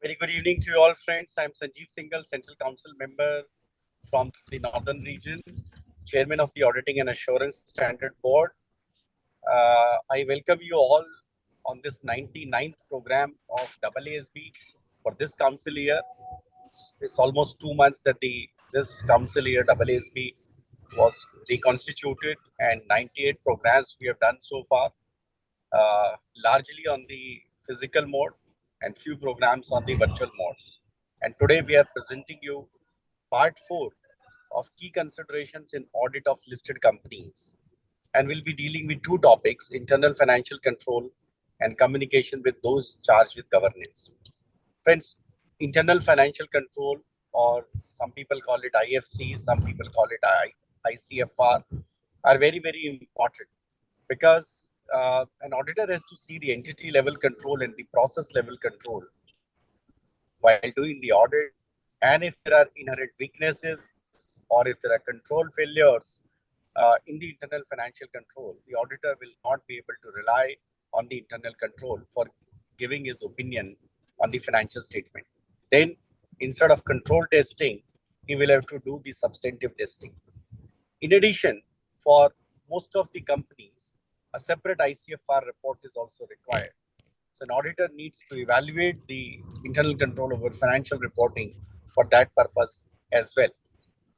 Very good evening to you all, friends. I'm Sanjeev Singhal, Central Council member from the Northern Region, Chairman of the Auditing and Assurance Standard Board. I welcome you all on this 99th program of AASB for this council year. It's almost 2 months that this council year AASB was reconstituted, and 98 programs we have done so far, largely on the physical mode and few programs on the virtual mode. And today we are presenting you part 4 of key considerations in audit of listed companies. And we'll be dealing with two topics: internal financial control and communication with those charged with governance. Friends, internal financial control, or some people call it IFC, some people call it ICFR, are very, very important because an auditor has to see the entity level control and the process level control while doing the audit. And if there are inherent weaknesses or if there are control failures in the internal financial control, the auditor will not be able to rely on the internal control for giving his opinion on the financial statement. Then, instead of control testing, he will have to do the substantive testing. In addition, for most of the companies, a separate ICFR report is also required. So an auditor needs to evaluate the internal control over financial reporting for that purpose as well.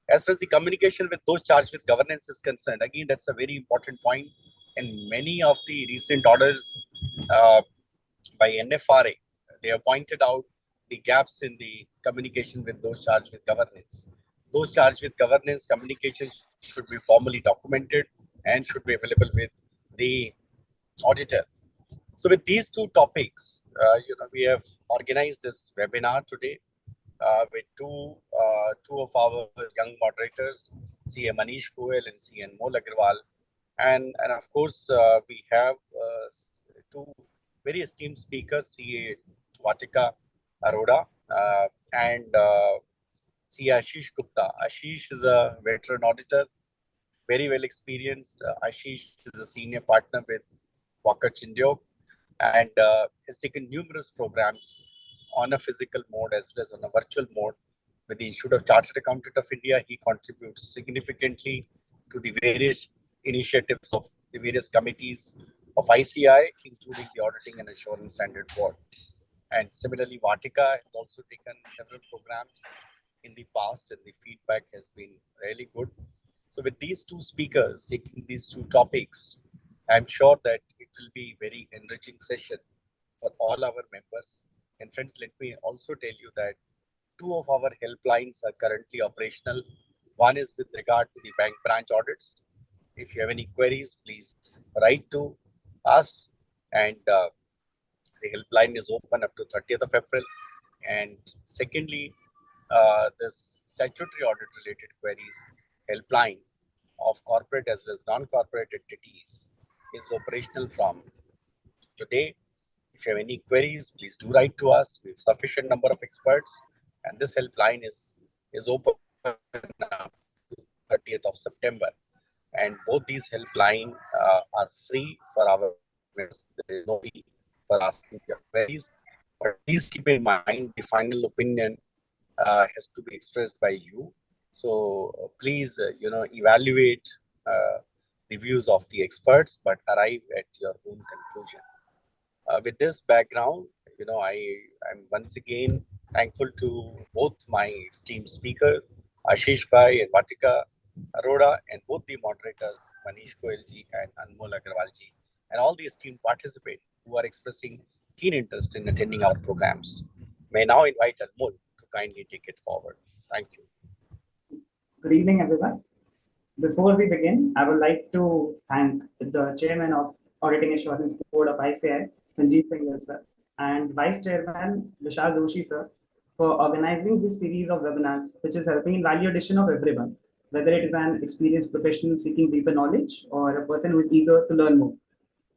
As far as the communication with those charged with governance is concerned, again, that's a very important point. In many of the recent orders by NFRA, they have pointed out the gaps in the communication with those charged with governance. Those charged with governance communication should be formally documented and should be available with the auditor. So with these two topics, we have organized this webinar today with two of our young moderators, CA Manish Goel and CA Anmol Agarwal. And of course, we have two very esteemed speakers, CA Vatika Arora and CA Ashish Gupta. Ashish is a veteran auditor, very well experienced. Ashish is a senior partner with Walker Chindyok and has taken numerous programs on a physical mode as well as on a virtual mode with the Institute of Chartered Accountant of India. He contributes significantly to the various initiatives of the various committees of ICI, including the Auditing and Assurance Standard Board. And similarly, Vatika has also taken several programs in the past, and the feedback has been really good. So with these two speakers taking these two topics, I'm sure that it will be a very enriching session for all our members. And friends, let me also tell you that two of our helplines are currently operational. One is with regard to the bank branch audits. If you have any queries, please write to us. And the helpline is open up to 30th of April. And secondly, this statutory audit related queries helpline of corporate as well as non-corporate entities is operational from today. If you have any queries, please do write to us. We have sufficient number of experts, and this helpline is open up to 30th of September. And both these helpline are free for our members. There is no fee for asking your queries. But please keep in mind the final opinion has to be expressed by you. So please, evaluate the views of the experts, but arrive at your own conclusion. With this background, I'm once again thankful to both my esteemed speakers, Ashish Bhai and Vatika Arora, and both the moderators, Manish Goelji and Anmol Agarwalji, and all the esteemed participants who are expressing keen interest in attending our programs. May now invite Anmol to kindly take it forward. Thank you. Good evening, everyone. Before we begin, I would like to thank the Chairman of Auditing Assurance Board of ICI, Sanjeev Singhal sir, and Vice Chairman Vishal Doshi sir for organizing this series of webinars, which is helping in value addition of everyone, whether it is an experienced professional seeking deeper knowledge or a person who is eager to learn more.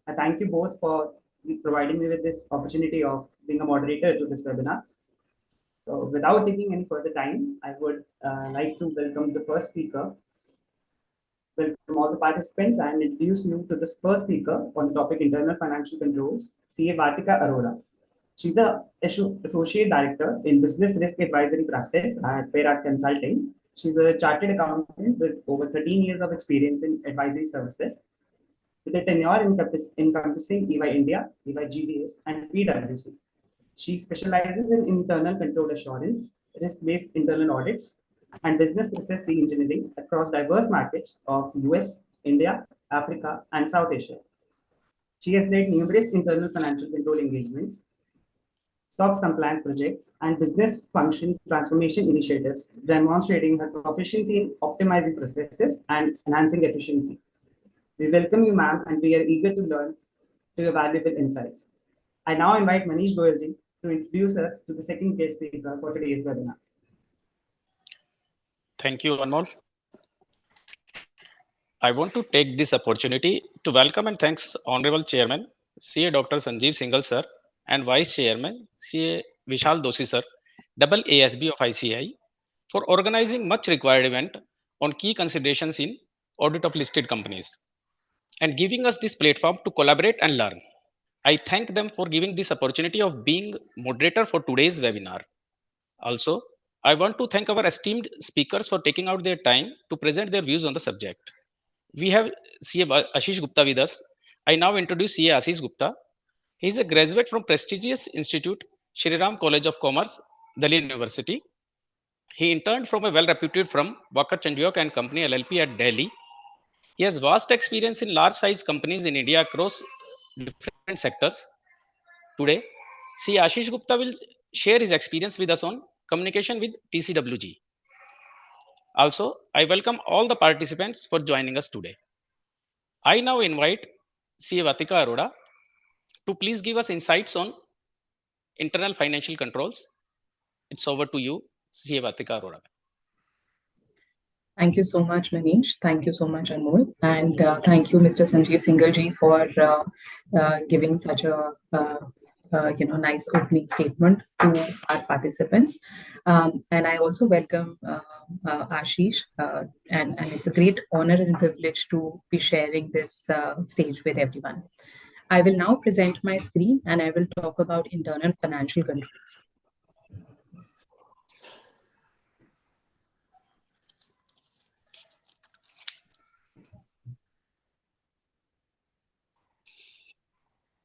I thank you both for providing me with this opportunity of being a moderator to this webinar. So without taking any further time, I would like to welcome the first speaker, welcome all the participants, and introduce you to this first speaker on the topic internal financial controls, CA Vatika Arora. She's a associate director in business risk advisory practice at Perak Consulting. She's a chartered accountant with over 13 years of experience in advisory services, with a tenure encompassing EY India, EY GBS, and PwC. She specializes in internal control assurance, risk-based internal audits, and business process re-engineering across diverse markets of US, India, Africa, and South Asia. She has led numerous internal financial control engagements, SOX compliance projects, and business function transformation initiatives, demonstrating her proficiency in optimizing processes and enhancing efficiency. We welcome you, ma'am, and we are eager to learn to your valuable insights. I now invite Manish Goyalji to introduce us to the second guest speaker for today's webinar. Thank you, Anmol. I want to take this opportunity to welcome and thanks Honorable Chairman, CA Dr. Sanjeev Singhal sir, and Vice Chairman, CA Vishal Doshi sir, double ASB of ICI, for organizing much required event on key considerations in audit of listed companies and giving us this platform to collaborate and learn. I thank them for giving this opportunity of being moderator for today's webinar. Also, I want to thank our esteemed speakers for taking out their time to present their views on the subject. We have CA Ashish Gupta with us. I now introduce CA Ashish Gupta. He is a graduate from prestigious institute, Shri Ram College of Commerce, Delhi University. He interned from a well-reputed firm, Walker Chandiok and Company LLP at Delhi. He has vast experience in large-size companies in India across different sectors. Today, CA Ashish Gupta will share his experience with us on communication with TCWG. Also, I welcome all the participants for joining us today. I now invite CA Vatika Arora to please give us insights on internal financial controls. It's over to you, CA Vatika Arora. Thank you so much, Manish. Thank you so much, Anmol. And thank you, Mr. Sanjeev Singhal for giving such a nice opening statement to our participants. And I also welcome Ashish, and it's a great honor and privilege to be sharing this stage with everyone. I will now present my screen and I will talk about internal financial controls.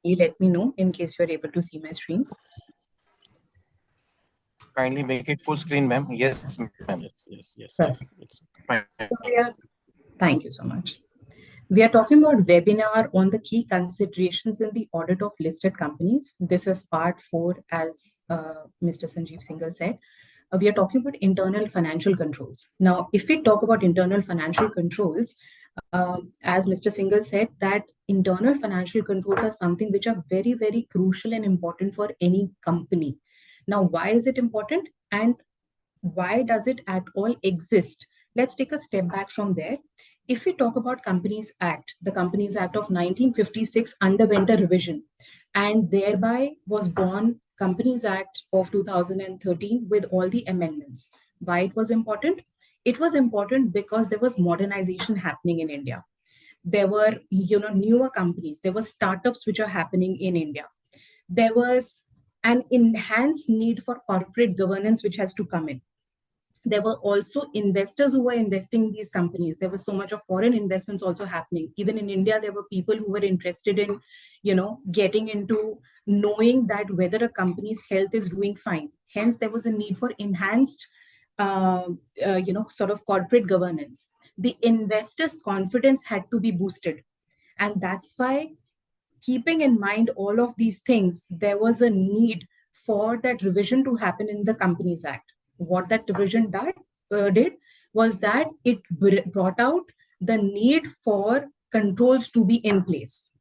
You let me know in case you're able to see my screen. Kindly make it full screen, ma'am. Yes, ma'am. Yes. It's fine. Thank you so much. We are talking about webinar on the key considerations in the audit of listed companies. This is part 4, as Mr. Sanjeev Singhal said. We are talking about internal financial controls. Now, if we talk about internal financial controls, as Mr. Singhal said, that internal financial controls are something which are very, very crucial and important for any company. Now, why is it important and why does it at all exist? Let's take a step back from there. If we talk about Companies Act, the Companies Act of 1956 underwent a revision and thereby was born Companies Act of 2013 with all the amendments. Why it was important? It was important because there was modernization happening in India. There were newer companies, there were startups which are happening in India. There was an enhanced need for corporate governance which has to come in. There were also investors who were investing in these companies. There was so much of foreign investments also happening. Even in India, there were people who were interested in, getting into knowing that whether a company's health is doing fine. Hence, there was a need for enhanced, sort of corporate governance. The investors' confidence had to be boosted. And that's why, keeping in mind all of these things, there was a need for that revision to happen in the Companies Act. What that revision did was that it brought out the need for controls to be in place.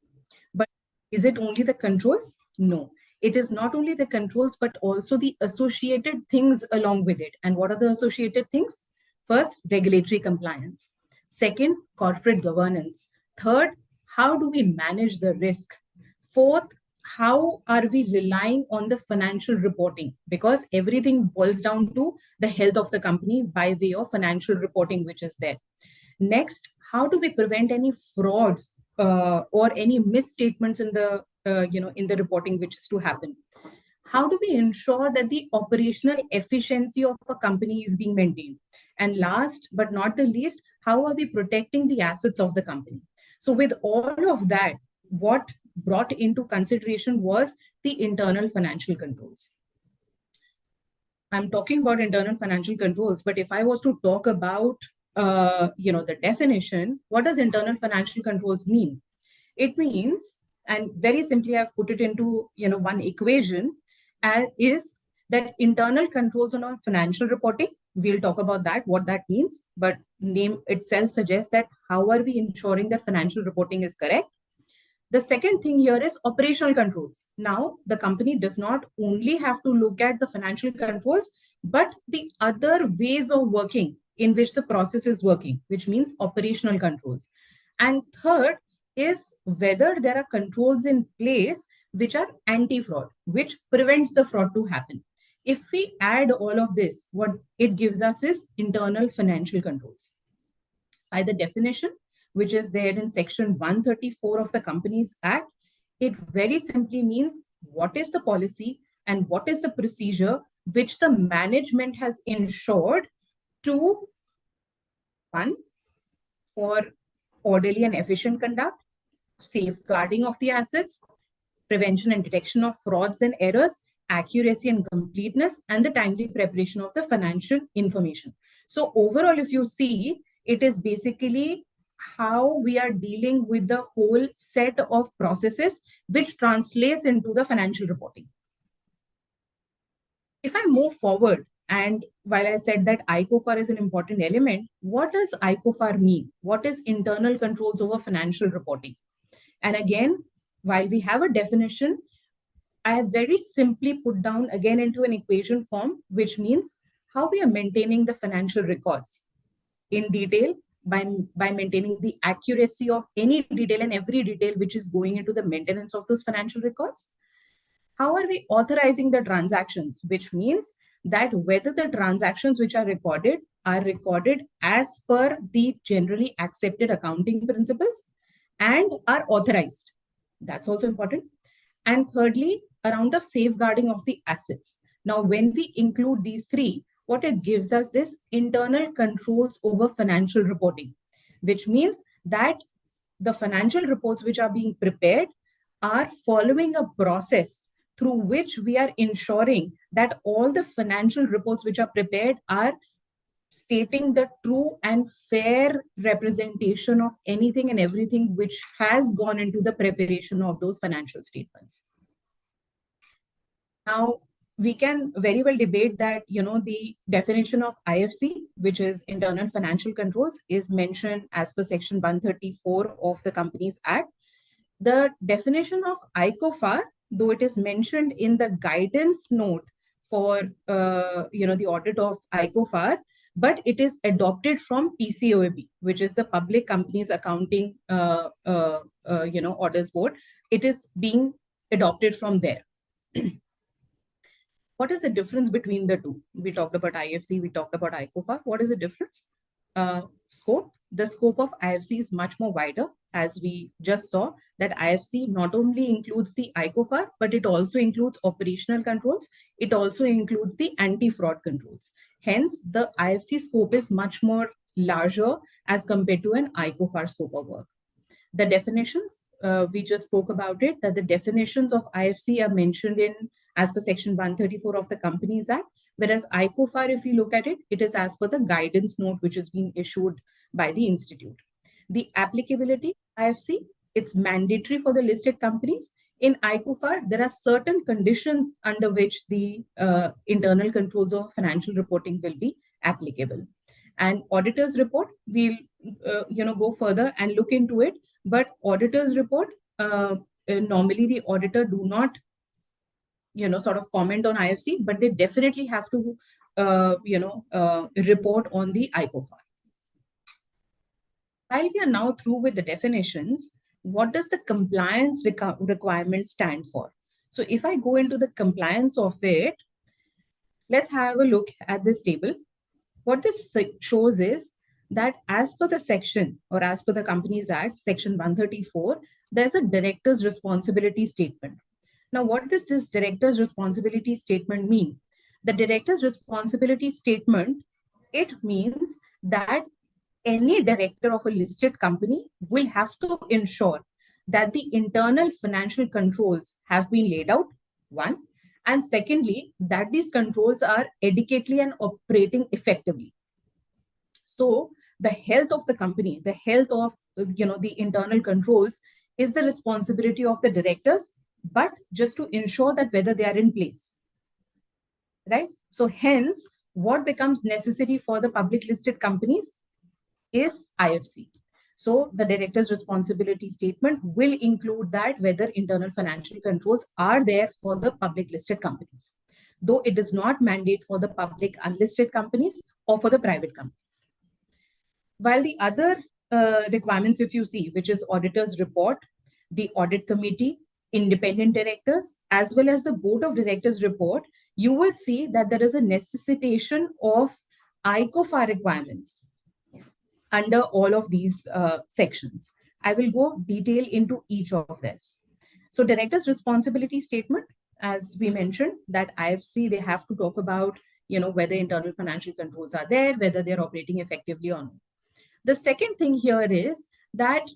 But is it only the controls? No. It is not only the controls, but also the associated things along with it. And what are the associated things? First, regulatory compliance. Second, corporate governance. Third, how do we manage the risk? Fourth, how are we relying on the financial reporting? Because everything boils down to the health of the company by way of financial reporting, which is there. Next, how do we prevent any frauds or any misstatements in the in the reporting which is to happen? how do we ensure that the operational efficiency of a company is being maintained? And last but not the least, how are we protecting the assets of the company? So with all of that, what brought into consideration was the internal financial controls. I'm talking about internal financial controls, but if I was to talk about the definition, what does internal financial controls mean? It means, and very simply I've put it into one equation, is that internal controls on our financial reporting. We'll talk about that, what that means, but name itself suggests that how are we ensuring that financial reporting is correct. The second thing here is operational controls. Now, the company does not only have to look at the financial controls, but the other ways of working in which the process is working, which means operational controls. And third is whether there are controls in place which are anti-fraud, which prevents the fraud to happen. If we add all of this, what it gives us is internal financial controls. By the definition, which is there in section 134 of the Companies Act, it very simply means what is the policy and what is the procedure which the management has ensured to, one, for orderly and efficient conduct, safeguarding of the assets, prevention and detection of frauds and errors, accuracy and completeness, and the timely preparation of the financial information. So overall, if you see, it is basically how we are dealing with the whole set of processes which translates into the financial reporting. If I move forward, and while I said that ICOFAR is an important element, what does ICOFAR mean? What is internal controls over financial reporting? And again, while we have a definition, I have very simply put down again into an equation form, which means how we are maintaining the financial records in detail by maintaining the accuracy of any detail and every detail which is going into the maintenance of those financial records. How are we authorizing the transactions, which means that whether the transactions which are recorded as per the generally accepted accounting principles and are authorized. That's also important. And thirdly, around the safeguarding of the assets. Now, when we include these three, what it gives us is internal controls over financial reporting, which means that the financial reports which are being prepared are following a process through which we are ensuring that all the financial reports which are prepared are stating the true and fair representation of anything and everything which has gone into the preparation of those financial statements. Now, we can very well debate that, the definition of IFC, which is internal financial controls, is mentioned as per section 134 of the Companies Act. The definition of ICOFAR, though it is mentioned in the guidance note for, the audit of ICOFAR, but it is adopted from PCOAB, which is the Public Companies Accounting, Orders Board. It is being adopted from there. What is the difference between the two? We talked about IFC, we talked about ICOFAR. What is the difference? Scope. The scope of IFC is much more wider, as we just saw that IFC not only includes the ICOFAR, but it also includes operational controls. It also includes the anti-fraud controls. Hence, the IFC scope is much more larger as compared to an ICOFAR scope of work. The definitions, we just spoke about it, that the definitions of IFC are mentioned in as per section 134 of the Companies Act, whereas ICOFAR, if you look at it, it is as per the guidance note which is being issued by the institute. The applicability IFC, it's mandatory for the listed companies. In ICOFAR, there are certain conditions under which the internal controls of financial reporting will be applicable. And auditor's report, we'll go further and look into it. But auditor's report, normally the auditor do not sort of comment on IFC, but they definitely have to report on the ICOFAR. While we are now through with the definitions, what does the compliance requirement stand for? So if I go into the compliance of it, let's have a look at this table. What this shows is that as per the section, or as per the Companies Act, section 134, there's a director's responsibility statement. Now, what does this director's responsibility statement mean? The director's responsibility statement, it means that any director of a listed company will have to ensure that the internal financial controls have been laid out, one, and secondly, that these controls are adequately and operating effectively. So the health of the company, the health of the internal controls is the responsibility of the directors, but just to ensure that whether they are in place, right? So hence, what becomes necessary for the public listed companies is IFC. So the director's responsibility statement will include that whether internal financial controls are there for the public listed companies, though it does not mandate for the public unlisted companies or for the private companies. While the other requirements, if you see, which is auditor's report, the audit committee, independent directors, as well as the board of directors report, you will see that there is a necessitation of ICOFAR requirements under all of these sections. I will go detail into each of this. So director's responsibility statement, as we mentioned, that IFC, they have to talk about, whether internal financial controls are there, whether they're operating effectively or not. The second thing here is that,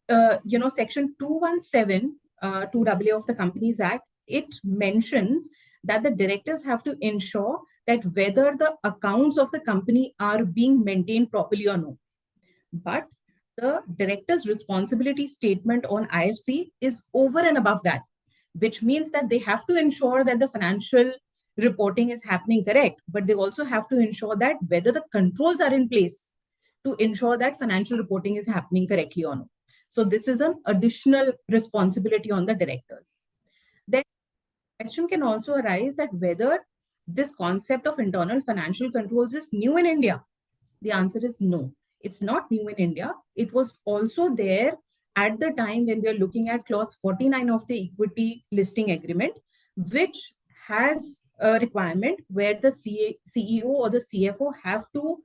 section 217, 2AA of the Companies Act, it mentions that the directors have to ensure that whether the accounts of the company are being maintained properly or no. But the director's responsibility statement on IFC is over and above that, which means that they have to ensure that the financial reporting is happening correct, but they also have to ensure that whether the controls are in place to ensure that financial reporting is happening correctly or not. So this is an additional responsibility on the directors. Then question can also arise that whether this concept of internal financial controls is new in India. The answer is no. It's not new in India. It was also there at the time when we are looking at clause 49 of the equity listing agreement, which has a requirement where the CEO or the CFO have to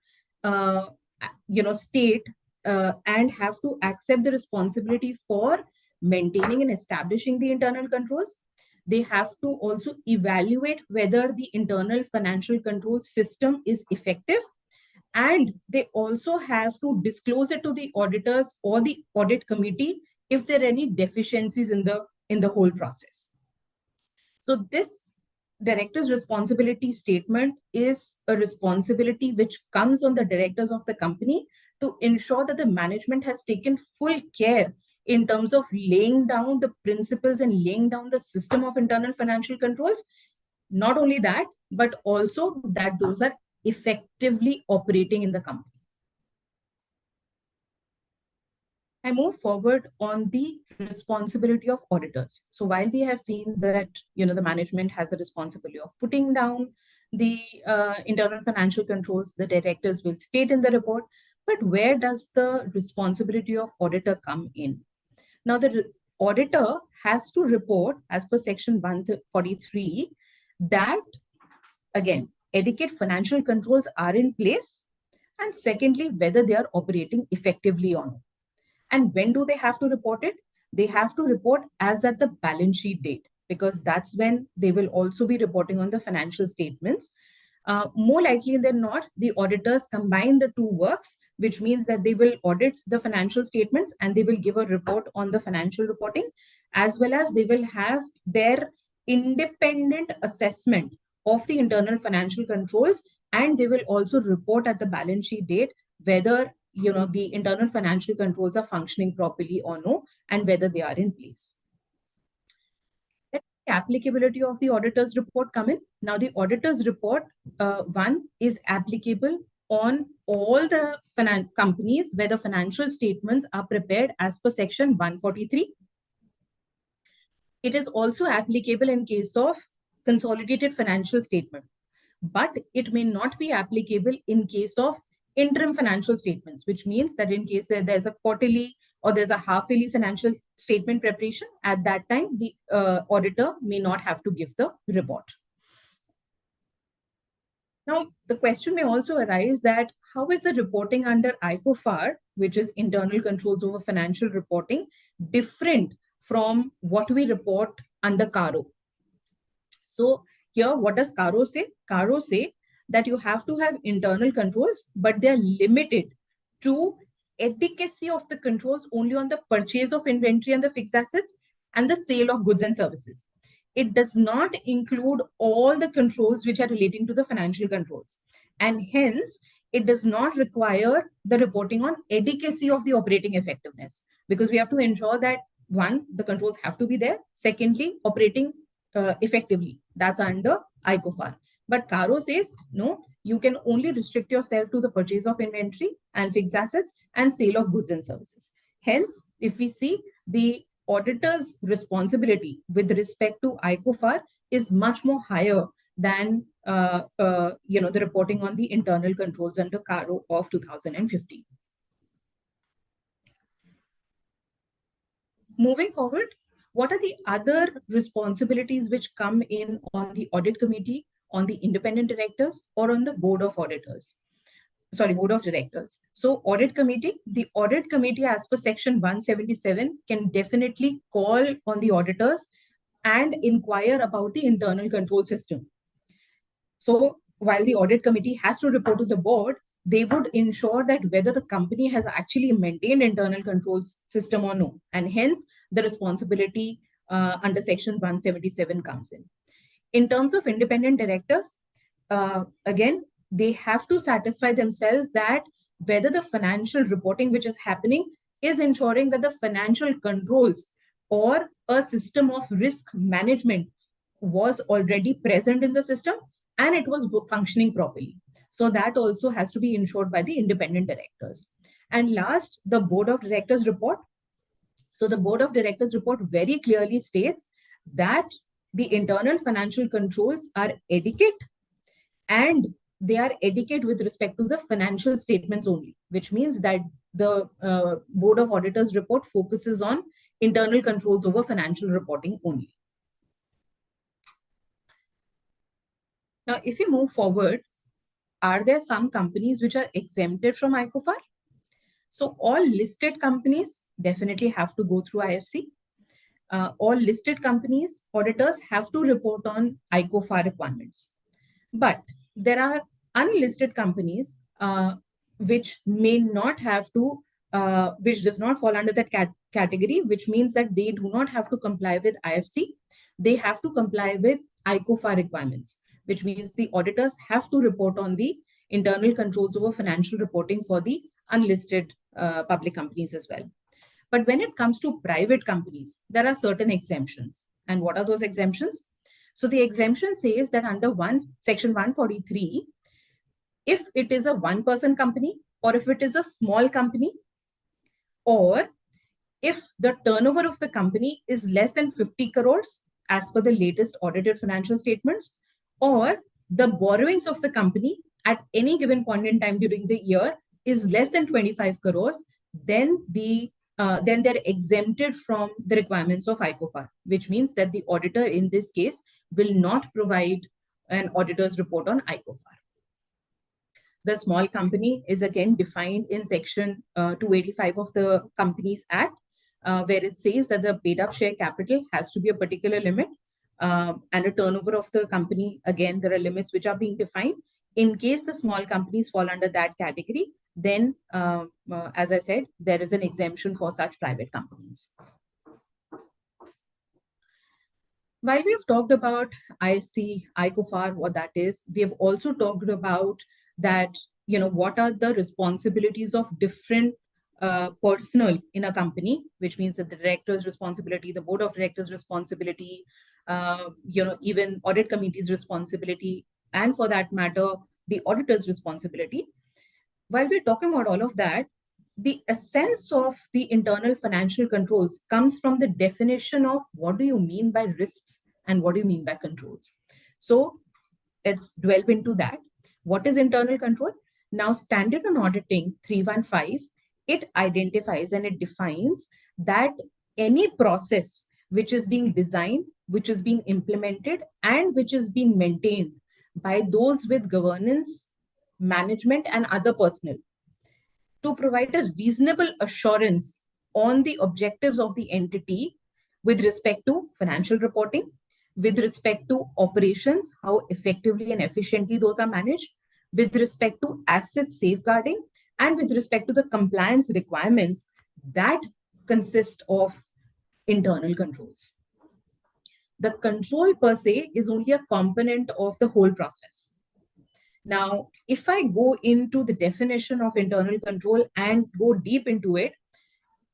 state and have to accept the responsibility for maintaining and establishing the internal controls. They have to also evaluate whether the internal financial control system is effective, and they also have to disclose it to the auditors or the audit committee if there are any deficiencies in the whole process. So this director's responsibility statement is a responsibility which comes on the directors of the company to ensure that the management has taken full care in terms of laying down the principles and laying down the system of internal financial controls. Not only that, but also that those are effectively operating in the company. I move forward on the responsibility of auditors. So while we have seen that the management has a responsibility of putting down the internal financial controls, the directors will state in the report, but where does the responsibility of auditor come in? Now the auditor has to report as per section 143 that, again, adequate financial controls are in place, and secondly, whether they are operating effectively or not. And when do they have to report it? They have to report as at the balance sheet date, because that's when they will also be reporting on the financial statements. More likely than not, the auditors combine the two works, which means that they will audit the financial statements and they will give a report on the financial reporting, as well as they will have their independent assessment of the internal financial controls, and they will also report at the balance sheet date whether the internal financial controls are functioning properly or no, and whether they are in place. Let the applicability of the auditor's report come in. Now the auditor's report, one, is applicable on all the companies where the financial statements are prepared as per section 143. It is also applicable in case of consolidated financial statement, but it may not be applicable in case of interim financial statements, which means that in case there's a quarterly or there's a half-yearly financial statement preparation, at that time, the auditor may not have to give the report. Now, the question may also arise that how is the reporting under ICOFAR, which is internal controls over financial reporting, different from what we report under CARO. So here, what does CARO say? CARO say that you have to have internal controls, but they're limited to efficacy of the controls only on the purchase of inventory and the fixed assets and the sale of goods and services. It does not include all the controls which are relating to the financial controls. And hence, it does not require the reporting on efficacy of the operating effectiveness, because we have to ensure that, one, the controls have to be there. Secondly, operating effectively. That's under ICOFAR. But CARO says, no, you can only restrict yourself to the purchase of inventory and fixed assets and sale of goods and services. Hence, if we see, the auditor's responsibility with respect to ICOFAR is much more higher than the reporting on the internal controls under CARO of 2015. Moving forward, what are the other responsibilities which come in on the audit committee, on the independent directors, or on the board of auditors? Sorry, board of directors. So audit committee, the audit committee as per section 177 can definitely call on the auditors and inquire about the internal control system. So while the audit committee has to report to the board, they would ensure that whether the company has actually maintained internal controls system or no. And hence the responsibility under section 177 comes in. In terms of independent directors, again, they have to satisfy themselves that whether the financial reporting which is happening is ensuring that the financial controls or a system of risk management was already present in the system and it was functioning properly. So that also has to be ensured by the independent directors. And last, the board of directors report. So the board of directors report very clearly states that the internal financial controls are adequate, and they are adequate with respect to the financial statements only, which means that the board of auditors report focuses on internal controls over financial reporting only. Now, if you move forward, are there some companies which are exempted from ICOFAR? So all listed companies definitely have to go through IFC. All listed companies, auditors have to report on ICOFAR requirements. But there are unlisted companies which may not have to, which does not fall under that category, which means that they do not have to comply with IFC. They have to comply with ICOFAR requirements, which means the auditors have to report on the internal controls over financial reporting for the unlisted public companies as well. But when it comes to private companies, there are certain exemptions. And what are those exemptions? So the exemption says that under section 143, if it is a one-person company, or if it is a small company, or if the turnover of the company is less than 50 crores as per the latest audited financial statements, or the borrowings of the company at any given point in time during the year is less than 25 crores, then they're exempted from the requirements of ICOFAR, which means that the auditor in this case will not provide an auditor's report on ICOFAR. The small company is again defined in section 285 of the Companies Act, where it says that the paid up share capital has to be a particular limit, and a turnover of the company, again, there are limits which are being defined. In case the small companies fall under that category, then, as I said, there is an exemption for such private companies. While we have talked about IFC, ICOFAR, what that is, we have also talked about that, what are the responsibilities of different personnel in a company, which means that the director's responsibility, the board of directors' responsibility, even audit committee's responsibility, and for that matter, the auditor's responsibility. While we're talking about all of that, the essence of the internal financial controls comes from the definition of what do you mean by risks and what do you mean by controls. So let's delve into that. What is internal control? Now, Standard on Auditing 315, it identifies and it defines that any process which is being designed, which is being implemented, and which is being maintained by those with governance, management, and other personnel to provide a reasonable assurance on the objectives of the entity with respect to financial reporting, with respect to operations, how effectively and efficiently those are managed, with respect to asset safeguarding, and with respect to the compliance requirements that consist of internal controls. The control per se is only a component of the whole process. Now, if I go into the definition of internal control and go deep into it,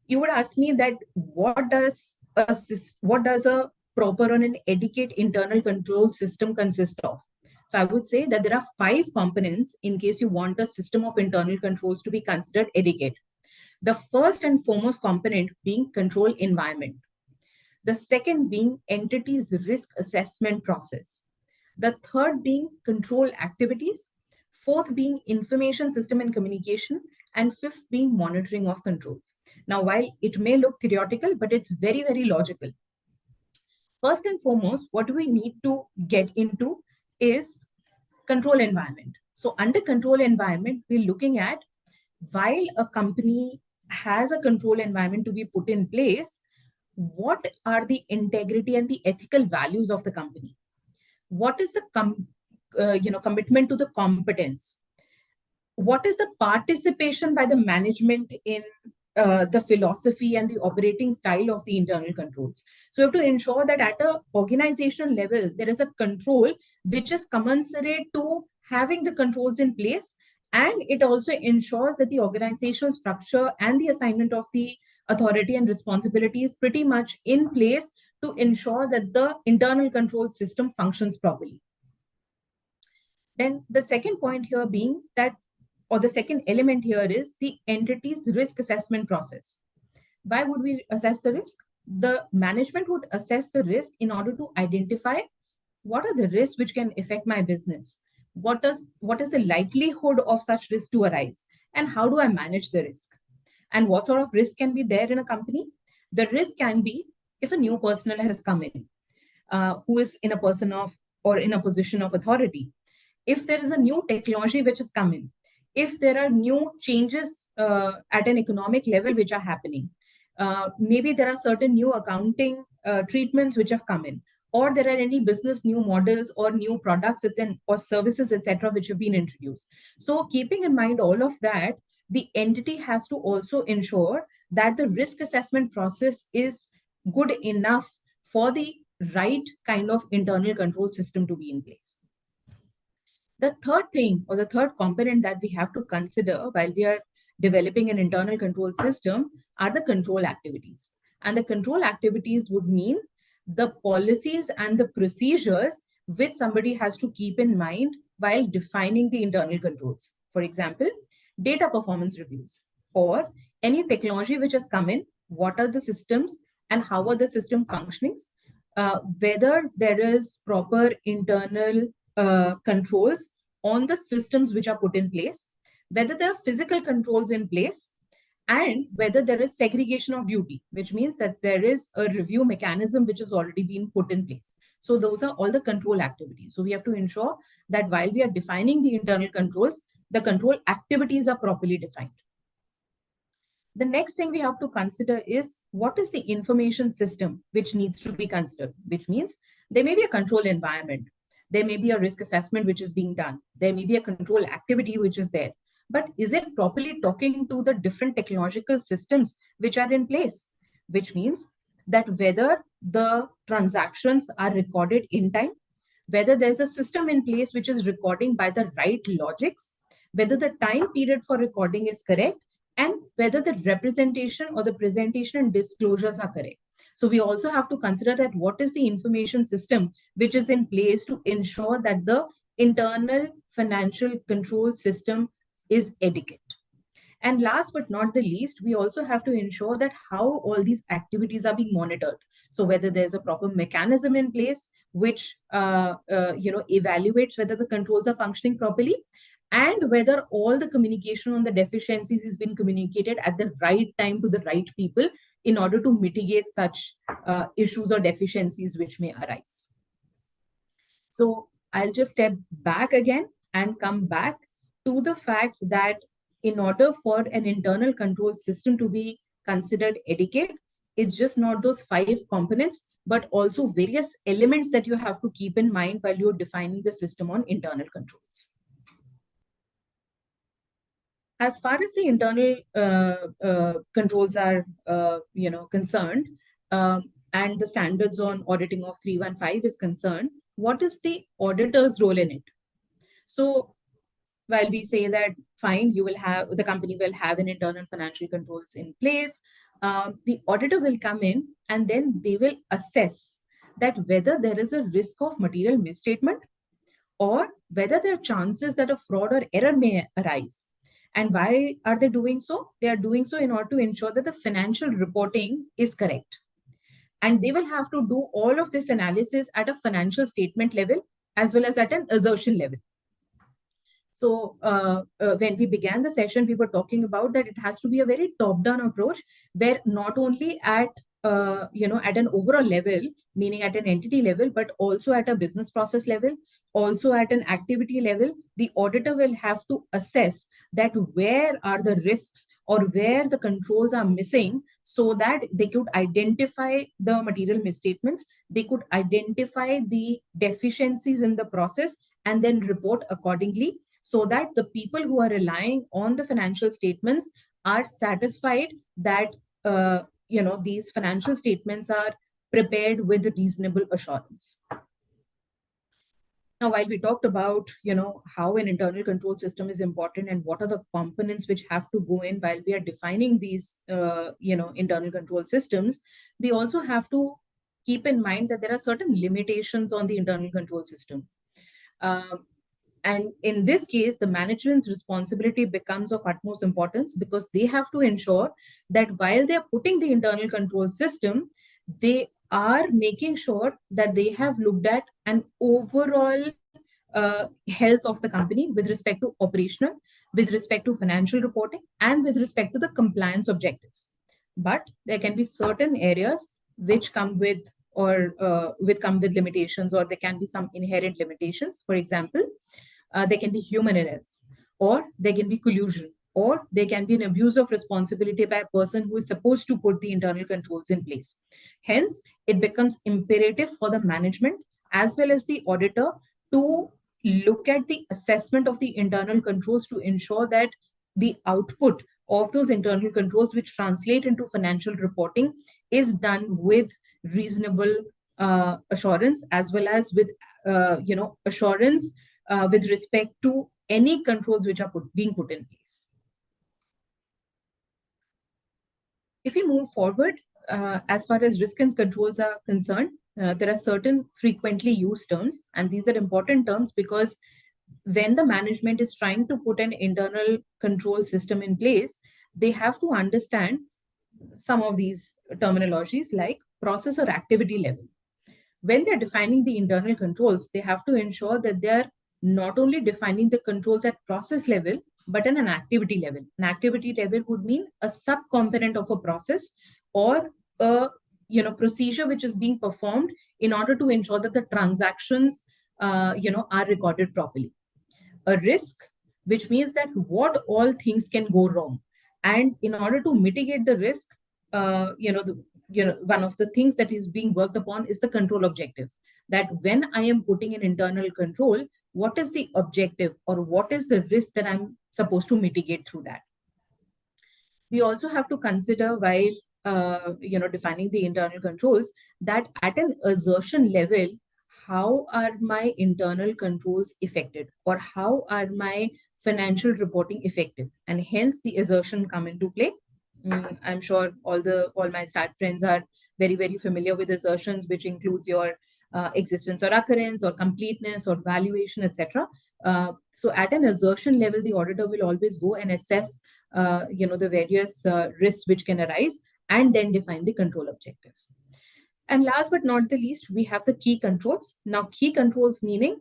you would ask me that what does a proper and an adequate internal control system consist of? So I would say that there are 5 components in case you want a system of internal controls to be considered adequate. The first and foremost component being control environment. The second being entity's risk assessment process. The third being control activities. Fourth being information system and communication. And fifth being monitoring of controls. Now, while it may look theoretical, but it's very, very logical. First and foremost, what we need to get into is control environment. So under control environment, we're looking at, while a company has a control environment to be put in place, what are the integrity and the ethical values of the company? What is the commitment to the competence? What is the participation by the management in the philosophy and the operating style of the internal controls? So we have to ensure that at an organizational level, there is a control which is commensurate to having the controls in place. And it also ensures that the organizational structure and the assignment of the authority and responsibility is pretty much in place to ensure that the internal control system functions properly. Then the second point here being that, or the second element here is the entity's risk assessment process. Why would we assess the risk? The management would assess the risk in order to identify what are the risks which can affect my business. What is the likelihood of such risk to arise? And how do I manage the risk? And what sort of risk can be there in a company? The risk can be if a new personnel has come in, who is in a position of authority. If there is a new technology which has come in, if there are new changes at an economic level which are happening, maybe there are certain new accounting treatments which have come in, or there are any business new models or new products or services, etc., which have been introduced. So keeping in mind all of that, the entity has to also ensure that the risk assessment process is good enough for the right kind of internal control system to be in place. The third thing, or the third component that we have to consider while we are developing an internal control system, are the control activities. And the control activities would mean the policies and the procedures which somebody has to keep in mind while defining the internal controls. For example, data performance reviews, or any technology which has come in, what are the systems and how are the system functionings, whether there is proper internal controls on the systems which are put in place, whether there are physical controls in place, and whether there is segregation of duty, which means that there is a review mechanism which has already been put in place. So those are all the control activities. So we have to ensure that while we are defining the internal controls, the control activities are properly defined. The next thing we have to consider is what is the information system which needs to be considered, which means there may be a control environment, there may be a risk assessment which is being done, there may be a control activity which is there, but is it properly talking to the different technological systems which are in place? Which means that whether the transactions are recorded in time, whether there's a system in place which is recording by the right logics, whether the time period for recording is correct, and whether the representation or the presentation and disclosures are correct. So we also have to consider that what is the information system which is in place to ensure that the internal financial control system is adequate. And last but not the least, we also have to ensure that how all these activities are being monitored. So whether there's a proper mechanism in place which evaluates whether the controls are functioning properly, and whether all the communication on the deficiencies has been communicated at the right time to the right people in order to mitigate such issues or deficiencies which may arise. So I'll just step back again and come back to the fact that in order for an internal control system to be considered adequate, it's just not those 5 components, but also various elements that you have to keep in mind while you're defining the system on internal controls. As far as the internal controls are concerned, and the standards on auditing of 315 is concerned, what is the auditor's role in it? So while we say that fine, the company will have an internal financial controls in place, the auditor will come in and then they will assess that whether there is a risk of material misstatement or whether there are chances that a fraud or error may arise. And why are they doing so? They are doing so in order to ensure that the financial reporting is correct. And they will have to do all of this analysis at a financial statement level as well as at an assertion level. So when we began the session, we were talking about that it has to be a very top-down approach, where not only at at an overall level, meaning at an entity level, but also at a business process level, also at an activity level, the auditor will have to assess that where are the risks or where the controls are missing, so that they could identify the material misstatements, they could identify the deficiencies in the process, and then report accordingly, so that the people who are relying on the financial statements are satisfied that these financial statements are prepared with reasonable assurance. Now, while we talked about how an internal control system is important and what are the components which have to go in while we are defining these internal control systems, we also have to keep in mind that there are certain limitations on the internal control system. And in this case, the management's responsibility becomes of utmost importance, because they have to ensure that while they're putting the internal control system, they are making sure that they have looked at an overall health of the company with respect to operational, with respect to financial reporting, and with respect to the compliance objectives. But there can be certain areas which come with limitations, or there can be some inherent limitations. For example, there can be human errors, or there can be collusion, or there can be an abuse of responsibility by a person who is supposed to put the internal controls in place. Hence, it becomes imperative for the management as well as the auditor to look at the assessment of the internal controls to ensure that the output of those internal controls, which translate into financial reporting, is done with reasonable assurance, as well as with assurance with respect to any controls which are being put in place. If we move forward, as far as risk and controls are concerned, there are certain frequently used terms, and these are important terms because when the management is trying to put an internal control system in place, they have to understand some of these terminologies like process or activity level. When they're defining the internal controls, they have to ensure that they're not only defining the controls at process level, but at an activity level. An activity level would mean a sub-component of a process or a procedure which is being performed in order to ensure that the transactions are recorded properly. A risk, which means that what all things can go wrong, and in order to mitigate the risk, one of the things that is being worked upon is the control objective. That when I am putting an internal control, what is the objective or what is the risk that I'm supposed to mitigate through that? We also have to consider while defining the internal controls that at an assertion level, how are my internal controls affected, or how are my financial reporting effective, and hence the assertion come into play. I'm sure all my stat friends are very, very familiar with assertions, which includes your existence or occurrence or completeness or valuation, etc. So at an assertion level, the auditor will always go and assess the various risks which can arise, and then define the control objectives. And last but not the least, we have the key controls. Now, key controls meaning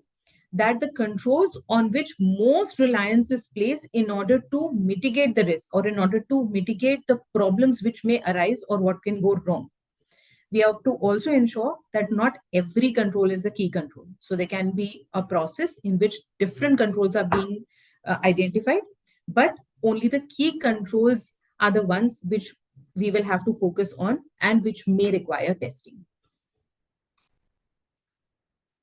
that the controls on which most reliance is placed in order to mitigate the risk, or in order to mitigate the problems which may arise or what can go wrong. We have to also ensure that not every control is a key control. So there can be a process in which different controls are being identified, but only the key controls are the ones which we will have to focus on and which may require testing.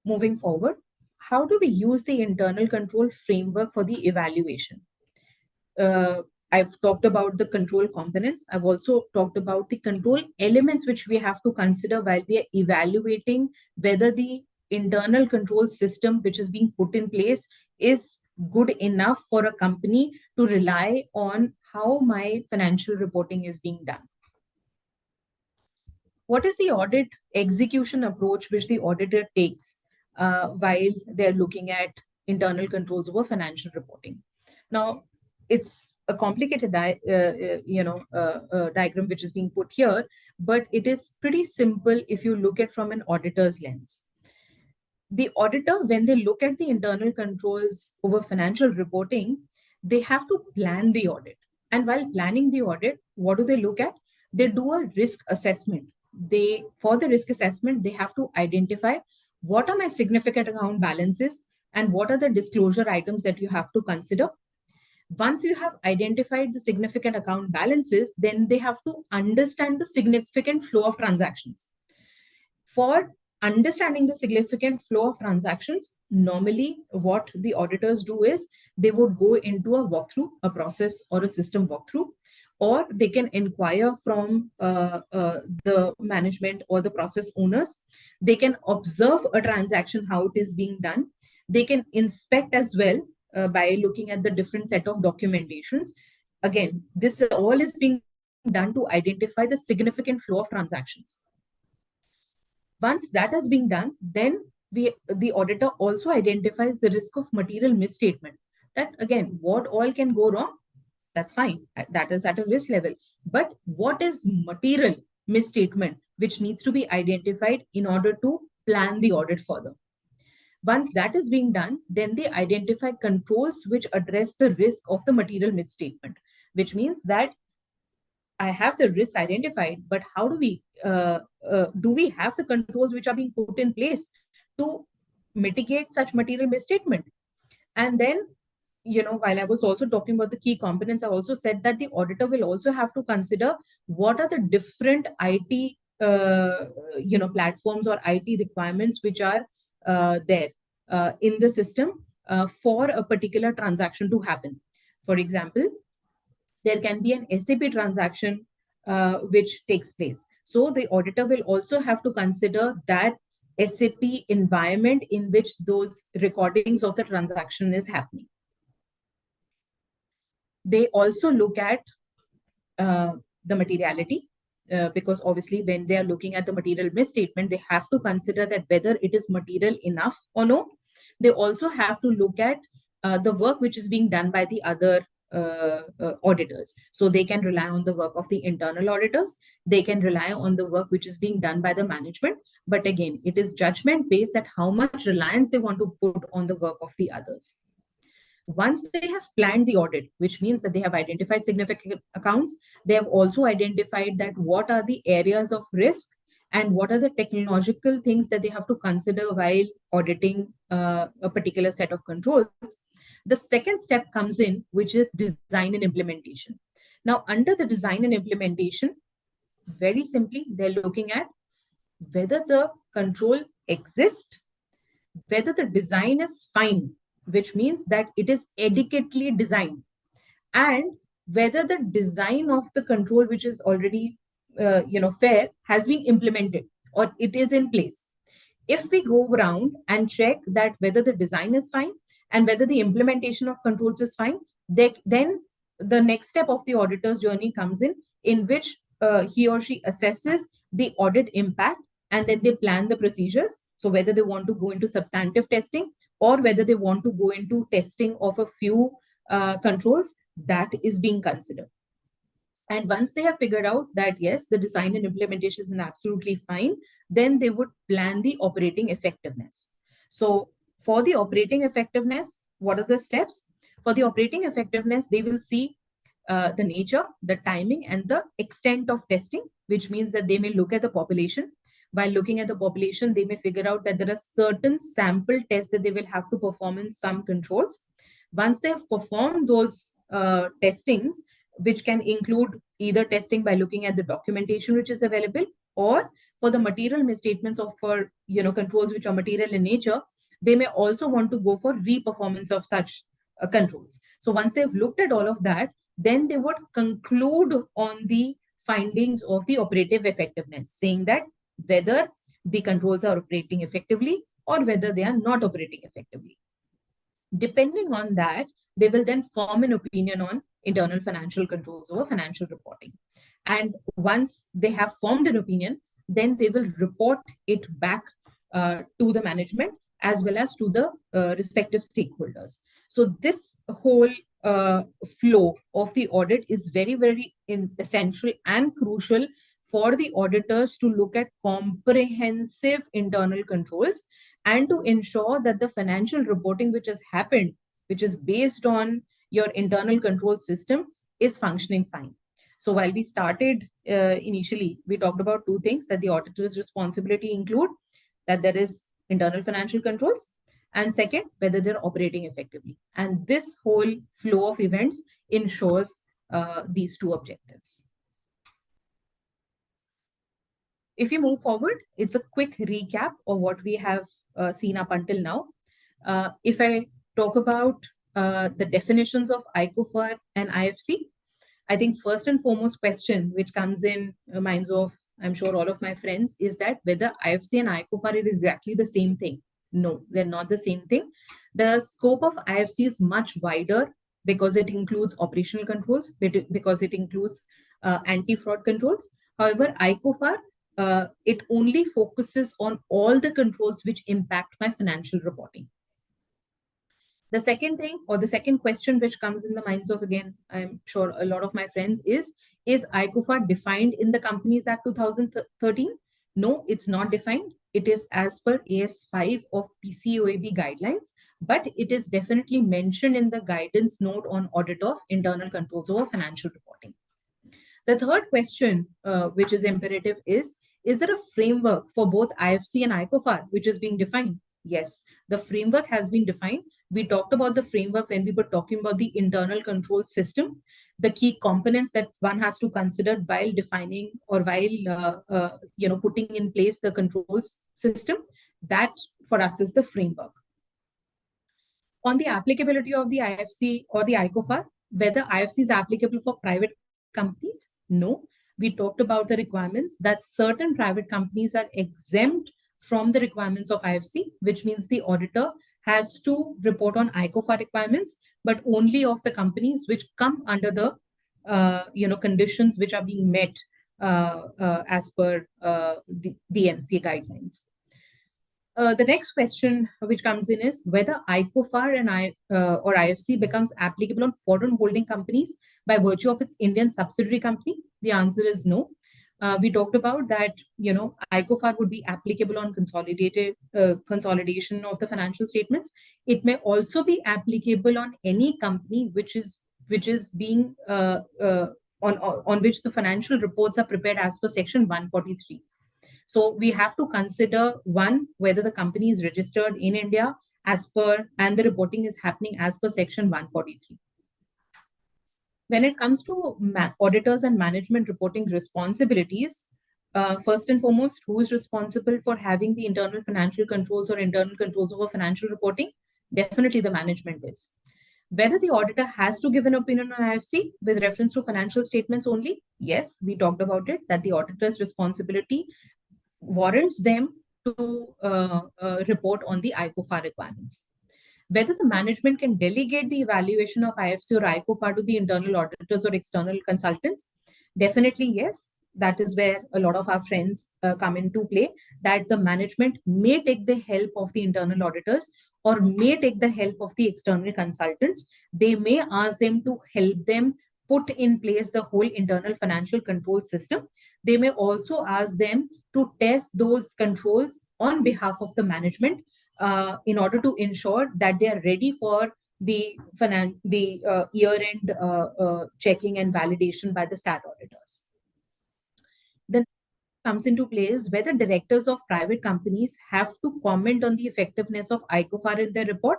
Moving forward, how do we use the internal control framework for the evaluation? I've talked about the control components. I've also talked about the control elements which we have to consider while we are evaluating whether the internal control system which is being put in place is good enough for a company to rely on how my financial reporting is being done. What is the audit execution approach which the auditor takes while they're looking at internal controls over financial reporting? Now, it's a complicated diagram which is being put here, but it is pretty simple if you look at from an auditor's lens. The auditor, when they look at the internal controls over financial reporting, they have to plan the audit. And while planning the audit, what do they look at? They do a risk assessment. For the risk assessment, they have to identify what are my significant account balances and what are the disclosure items that you have to consider. Once you have identified the significant account balances, then they have to understand the significant flow of transactions. For understanding the significant flow of transactions, normally what the auditors do is they would go into a walkthrough, a process or a system walkthrough, or they can inquire from the management or the process owners. They can observe a transaction, how it is being done. They can inspect as well by looking at the different set of documentations. Again, this all is being done to identify the significant flow of transactions. Once that has been done, then the auditor also identifies the risk of material misstatement. That again, what all can go wrong, that's fine. That is at a risk level. But what is material misstatement which needs to be identified in order to plan the audit further? Once that is being done, then they identify controls which address the risk of the material misstatement, which means that I have the risk identified, but how do we have the controls which are being put in place to mitigate such material misstatement? And then, while I was also talking about the key components, I also said that the auditor will also have to consider what are the different IT, platforms or IT requirements which are there in the system for a particular transaction to happen. For example, there can be an SAP transaction which takes place. So the auditor will also have to consider that SAP environment in which those recordings of the transaction is happening. They also look at the materiality, because obviously when they are looking at the material misstatement, they have to consider that whether it is material enough or no. They also have to look at the work which is being done by the other auditors. So they can rely on the work of the internal auditors. They can rely on the work which is being done by the management. But again, it is judgment based at how much reliance they want to put on the work of the others. Once they have planned the audit, which means that they have identified significant accounts, they have also identified that what are the areas of risk and what are the technological things that they have to consider while auditing a particular set of controls. The second step comes in, which is design and implementation. Now, under the design and implementation, very simply, they're looking at whether the control exists, whether the design is fine, which means that it is adequately designed, and whether the design of the control, which is already fair, has been implemented or it is in place. If we go around and check that whether the design is fine and whether the implementation of controls is fine, then the next step of the auditor's journey comes in which he or she assesses the audit impact, and then they plan the procedures. So whether they want to go into substantive testing or whether they want to go into testing of a few controls, that is being considered. And once they have figured out that, yes, the design and implementation is absolutely fine, then they would plan the operating effectiveness. So for the operating effectiveness, what are the steps? For the operating effectiveness, they will see the nature, the timing, and the extent of testing, which means that they may look at the population. By looking at the population, they may figure out that there are certain sample tests that they will have to perform in some controls. Once they have performed those testings, which can include either testing by looking at the documentation which is available, or for the material misstatements of for controls which are material in nature, they may also want to go for re-performance of such controls. So once they've looked at all of that, then they would conclude on the findings of the operative effectiveness, saying that whether the controls are operating effectively or whether they are not operating effectively. Depending on that, they will then form an opinion on internal financial controls over financial reporting. And once they have formed an opinion, then they will report it back to the management as well as to the respective stakeholders. So this whole flow of the audit is very, very essential and crucial for the auditors to look at comprehensive internal controls and to ensure that the financial reporting which has happened, which is based on your internal control system, is functioning fine. So while we started initially, we talked about two things, that the auditor's responsibility include that there is internal financial controls, and second, whether they're operating effectively. And this whole flow of events ensures these two objectives. If you move forward, it's a quick recap of what we have seen up until now. If I talk about the definitions of ICOFAR and IFC, I think first and foremost question which comes in minds of, I'm sure, all of my friends is that whether IFC and ICOFAR is exactly the same thing. No, they're not the same thing. The scope of IFC is much wider because it includes operational controls, because it includes anti-fraud controls. However, ICOFAR, it only focuses on all the controls which impact my financial reporting. The second thing, or the second question which comes in the minds of, again, I'm sure a lot of my friends is ICOFAR defined in the Companies Act 2013? No, it's not defined. It is as per AS5 of PCOAB guidelines, but it is definitely mentioned in the guidance note on audit of internal controls over financial reporting. The third question, which is imperative, is there a framework for both IFC and ICOFAR which is being defined? Yes, the framework has been defined. We talked about the framework when we were talking about the internal control system, the key components that one has to consider while defining or while putting in place the controls system. That for us is the framework. On the applicability of the IFC or the ICOFAR, whether IFC is applicable for private companies? No. We talked about the requirements that certain private companies are exempt from the requirements of IFC, which means the auditor has to report on ICOFAR requirements, but only of the companies which come under the conditions which are being met as per the MCA guidelines. The next question which comes in is whether ICOFAR and or IFC becomes applicable on foreign holding companies by virtue of its Indian subsidiary company. The answer is no. We talked about that, ICOFAR would be applicable on consolidation of the financial statements. It may also be applicable on any company which is being on which the financial reports are prepared as per Section 143. So we have to consider, one, whether the company is registered in India as per, and the reporting is happening as per Section 143. When it comes to auditors and management reporting responsibilities, first and foremost, who is responsible for having the internal financial controls or internal controls over financial reporting? Definitely the management is. Whether the auditor has to give an opinion on IFC with reference to financial statements only? Yes, we talked about it, that the auditor's responsibility warrants them to report on the ICOFAR requirements. Whether the management can delegate the evaluation of IFC or ICOFAR to the internal auditors or external consultants? Definitely yes. That is where a lot of our friends come into play, that the management may take the help of the internal auditors or may take the help of the external consultants. They may ask them to help them put in place the whole internal financial control system. They may also ask them to test those controls on behalf of the management in order to ensure that they are ready for the year-end checking and validation by the stat auditors. Then comes into place whether directors of private companies have to comment on the effectiveness of ICOFAR in their report.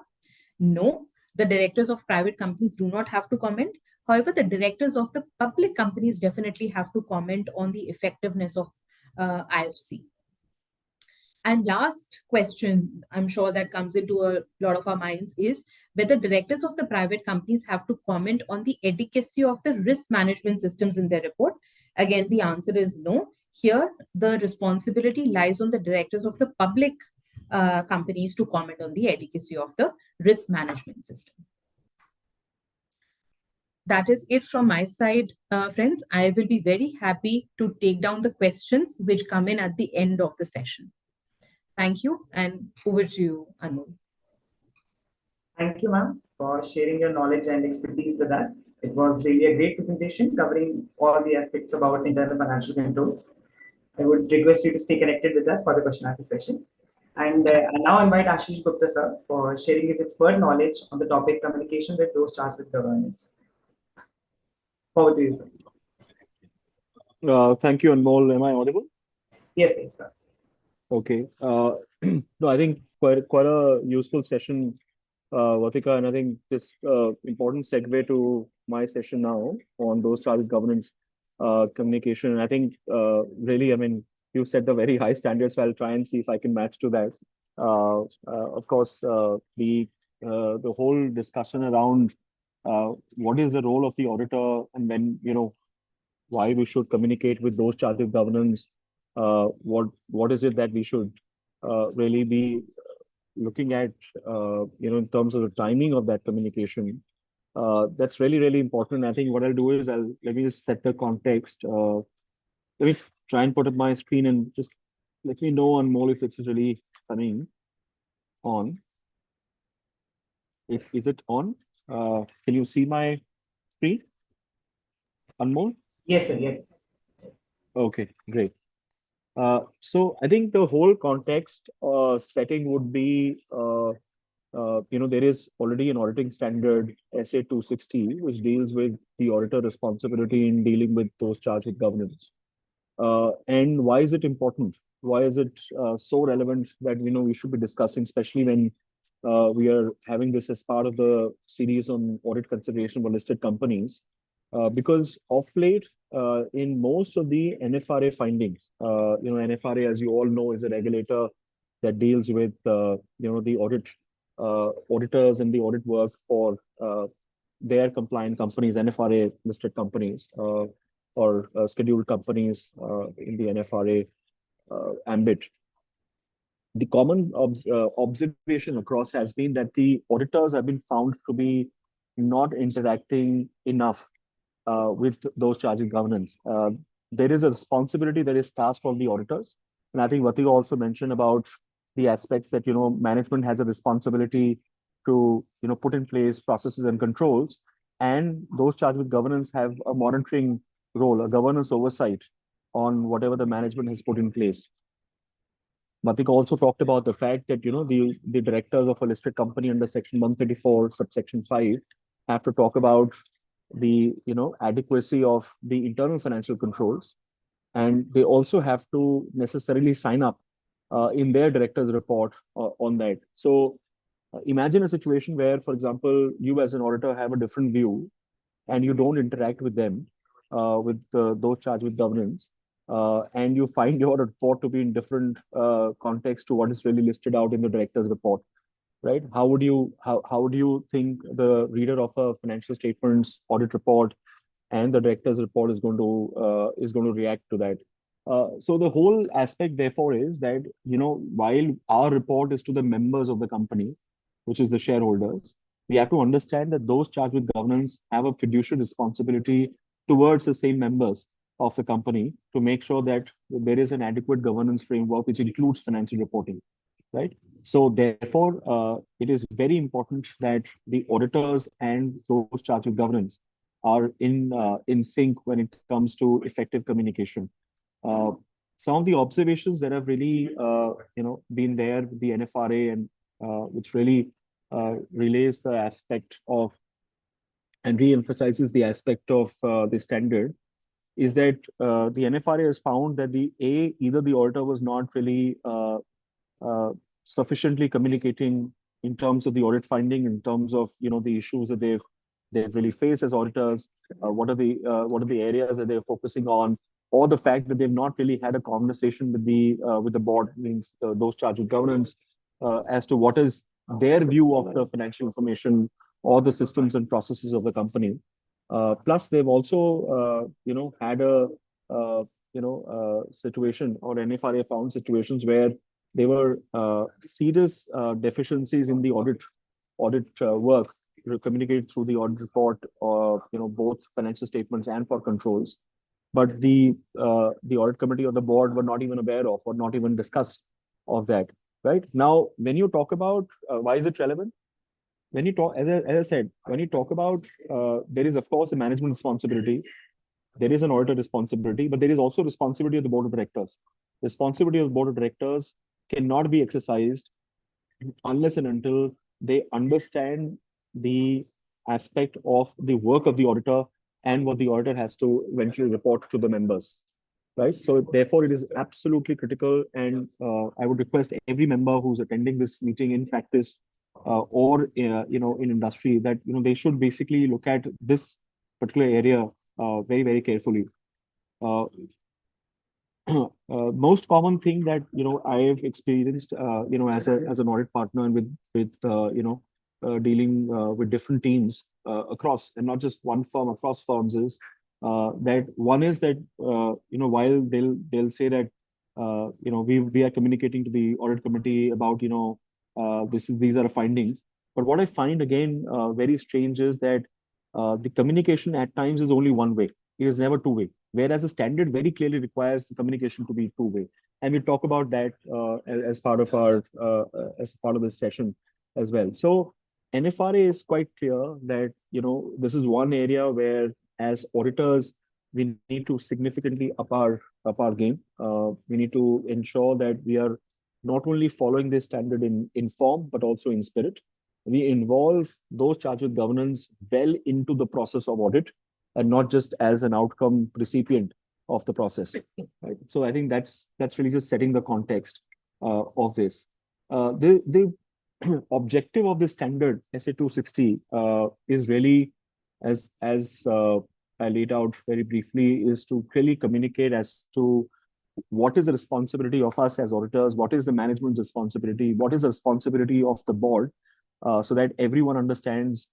No, the directors of private companies do not have to comment. However, the directors of the public companies definitely have to comment on the effectiveness of IFC. And last question, I'm sure that comes into a lot of our minds, is whether directors of the private companies have to comment on the adequacy of the risk management systems in their report. Again, the answer is no. Here, the responsibility lies on the directors of the public companies to comment on the adequacy of the risk management system. That is it from my side, friends. I will be very happy to take down the questions which come in at the end of the session. Thank you, and over to you, Anmol. Thank you, ma'am, for sharing your knowledge and expertise with us. It was really a great presentation covering all the aspects about internal financial controls. I would request you to stay connected with us for the question answer session. And I now invite Ashish Gupta sir for sharing his expert knowledge on the topic communication with those charged with governance. Over to you, sir. Thank you, Anmol. Am I audible? Yes, sir. Okay. No, I think quite a useful session, Vatika, and I think this important segue to my session now on those charged with governance communication. And I think really, I mean, you set the very high standards, so I'll try and see if I can match to that. Of course, the whole discussion around what is the role of the auditor, and when, you know, why we should communicate with those charged with governance, what is it that we should really be looking at, you know, in terms of the timing of that communication. That's really, really important. I think what I'll do is let me just set the context. Let me try and put up my screen and just let me know, Anmol, if it's really coming on. Is it on? Can you see my screen, Anmol? Yes, sir. Yes. Okay, great. So I think the whole context setting would be, you know, there is already an auditing standard, SA 260, which deals with the auditor responsibility in dealing with those charged with governance. And why is it important? Why is it so relevant that, you know, we should be discussing, especially when we are having this as part of the series on audit consideration for listed companies? Because of late, in most of the NFRA findings, you know, NFRA, as you all know, is a regulator that deals with, you know, the auditors and the audit work for their compliant companies, NFRA listed companies, or scheduled companies in the NFRA ambit. The common observation across has been that the auditors have been found to be not interacting enough with those charged with governance. There is a responsibility that is tasked on the auditors. And I think Vatika also mentioned about the aspects that, you know, management has a responsibility to, you know, put in place processes and controls. And those charged with governance have a monitoring role, a governance oversight on whatever the management has put in place. Vatika also talked about the fact that, you know, the directors of a listed company under Section 134, subsection 5, have to talk about the, you know, adequacy of the internal financial controls, and they also have to necessarily sign up in their director's report on that. So imagine a situation where, for example, you as an auditor have a different view and you don't interact with them, with those charged with governance, and you find your report to be in different context to what is really listed out in the director's report, right? How would you think the reader of a financial statements audit report and the director's report is going to react to that? So the whole aspect, therefore, is that, you know, while our report is to the members of the company, which is the shareholders, we have to understand that those charged with governance have a fiduciary responsibility towards the same members of the company to make sure that there is an adequate governance framework which includes financial reporting, right? So therefore, it is very important that the auditors and those charged with governance are in sync when it comes to effective communication. Some of the observations that have really you know, been there with the NFRA, and which really relays the aspect of and re-emphasizes the aspect of the standard, is that the NFRA has found that either the auditor was not really sufficiently communicating in terms of the audit finding, in terms of, you know, the issues that they've they've really faced as auditors, what are the areas that they're focusing on, or the fact that they've not really had a conversation with the board, means those charged with governance, as to what is their view of the financial information or the systems and processes of the company. Plus, they've also had a situation, or NFRA found situations where there were serious deficiencies in the audit work communicated through the audit report, or both financial statements and for controls. But the audit committee or the board were not even aware of, or not even discussed of that. Right now, when you talk about why is it relevant? When you talk, as I said, when you talk about, there is of course a management responsibility, there is an auditor responsibility, but there is also responsibility of the board of directors. Responsibility of the board of directors cannot be exercised unless and until they understand the aspect of the work of the auditor and what the auditor has to eventually report to the members. Right. So therefore, it is absolutely critical, and I would request every member who's attending this meeting in practice, or in industry, that they should basically look at this particular area very, very carefully. Uh, Most common thing that I have experienced, as an audit partner, and with dealing with different teams across, and not just one firm, across firms, is that one is that while they'll say that we are communicating to the audit committee about these are the findings, but what I find again very strange is that the communication at times is only one way. It is never two-way, whereas the standard very clearly requires the communication to be two-way. And we talk about that as part of our as part of this session as well. So NFRA is quite clear that this is one area where, as auditors, we need to significantly up our game. We need to ensure that we are not only following this standard in form, but also in spirit. We involve those charged with governance well into the process of audit, and not just as an outcome recipient of the process. Right. So I think that's really just setting the context of this. The objective of the standard SA 260 is really, as I laid out very briefly, is to really communicate as to what is the responsibility of us as auditors, what is the management's responsibility, what is the responsibility of the board, so that everyone understands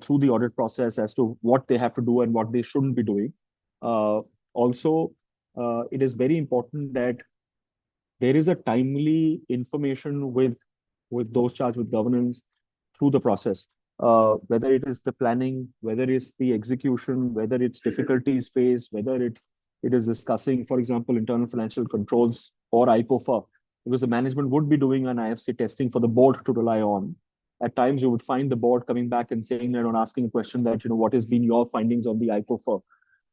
through the audit process as to what they have to do and what they shouldn't be doing. Also, it is very important that there is a timely information with those charged with governance through the process, whether it is the planning, whether it's the execution, whether it's difficulties faced, whether it is discussing, for example, internal financial controls or IPOFA, because the management would be doing an IFC testing for the board to rely on. At times, you would find the board coming back and saying that, on asking a question that, what has been your findings on the IPOFA,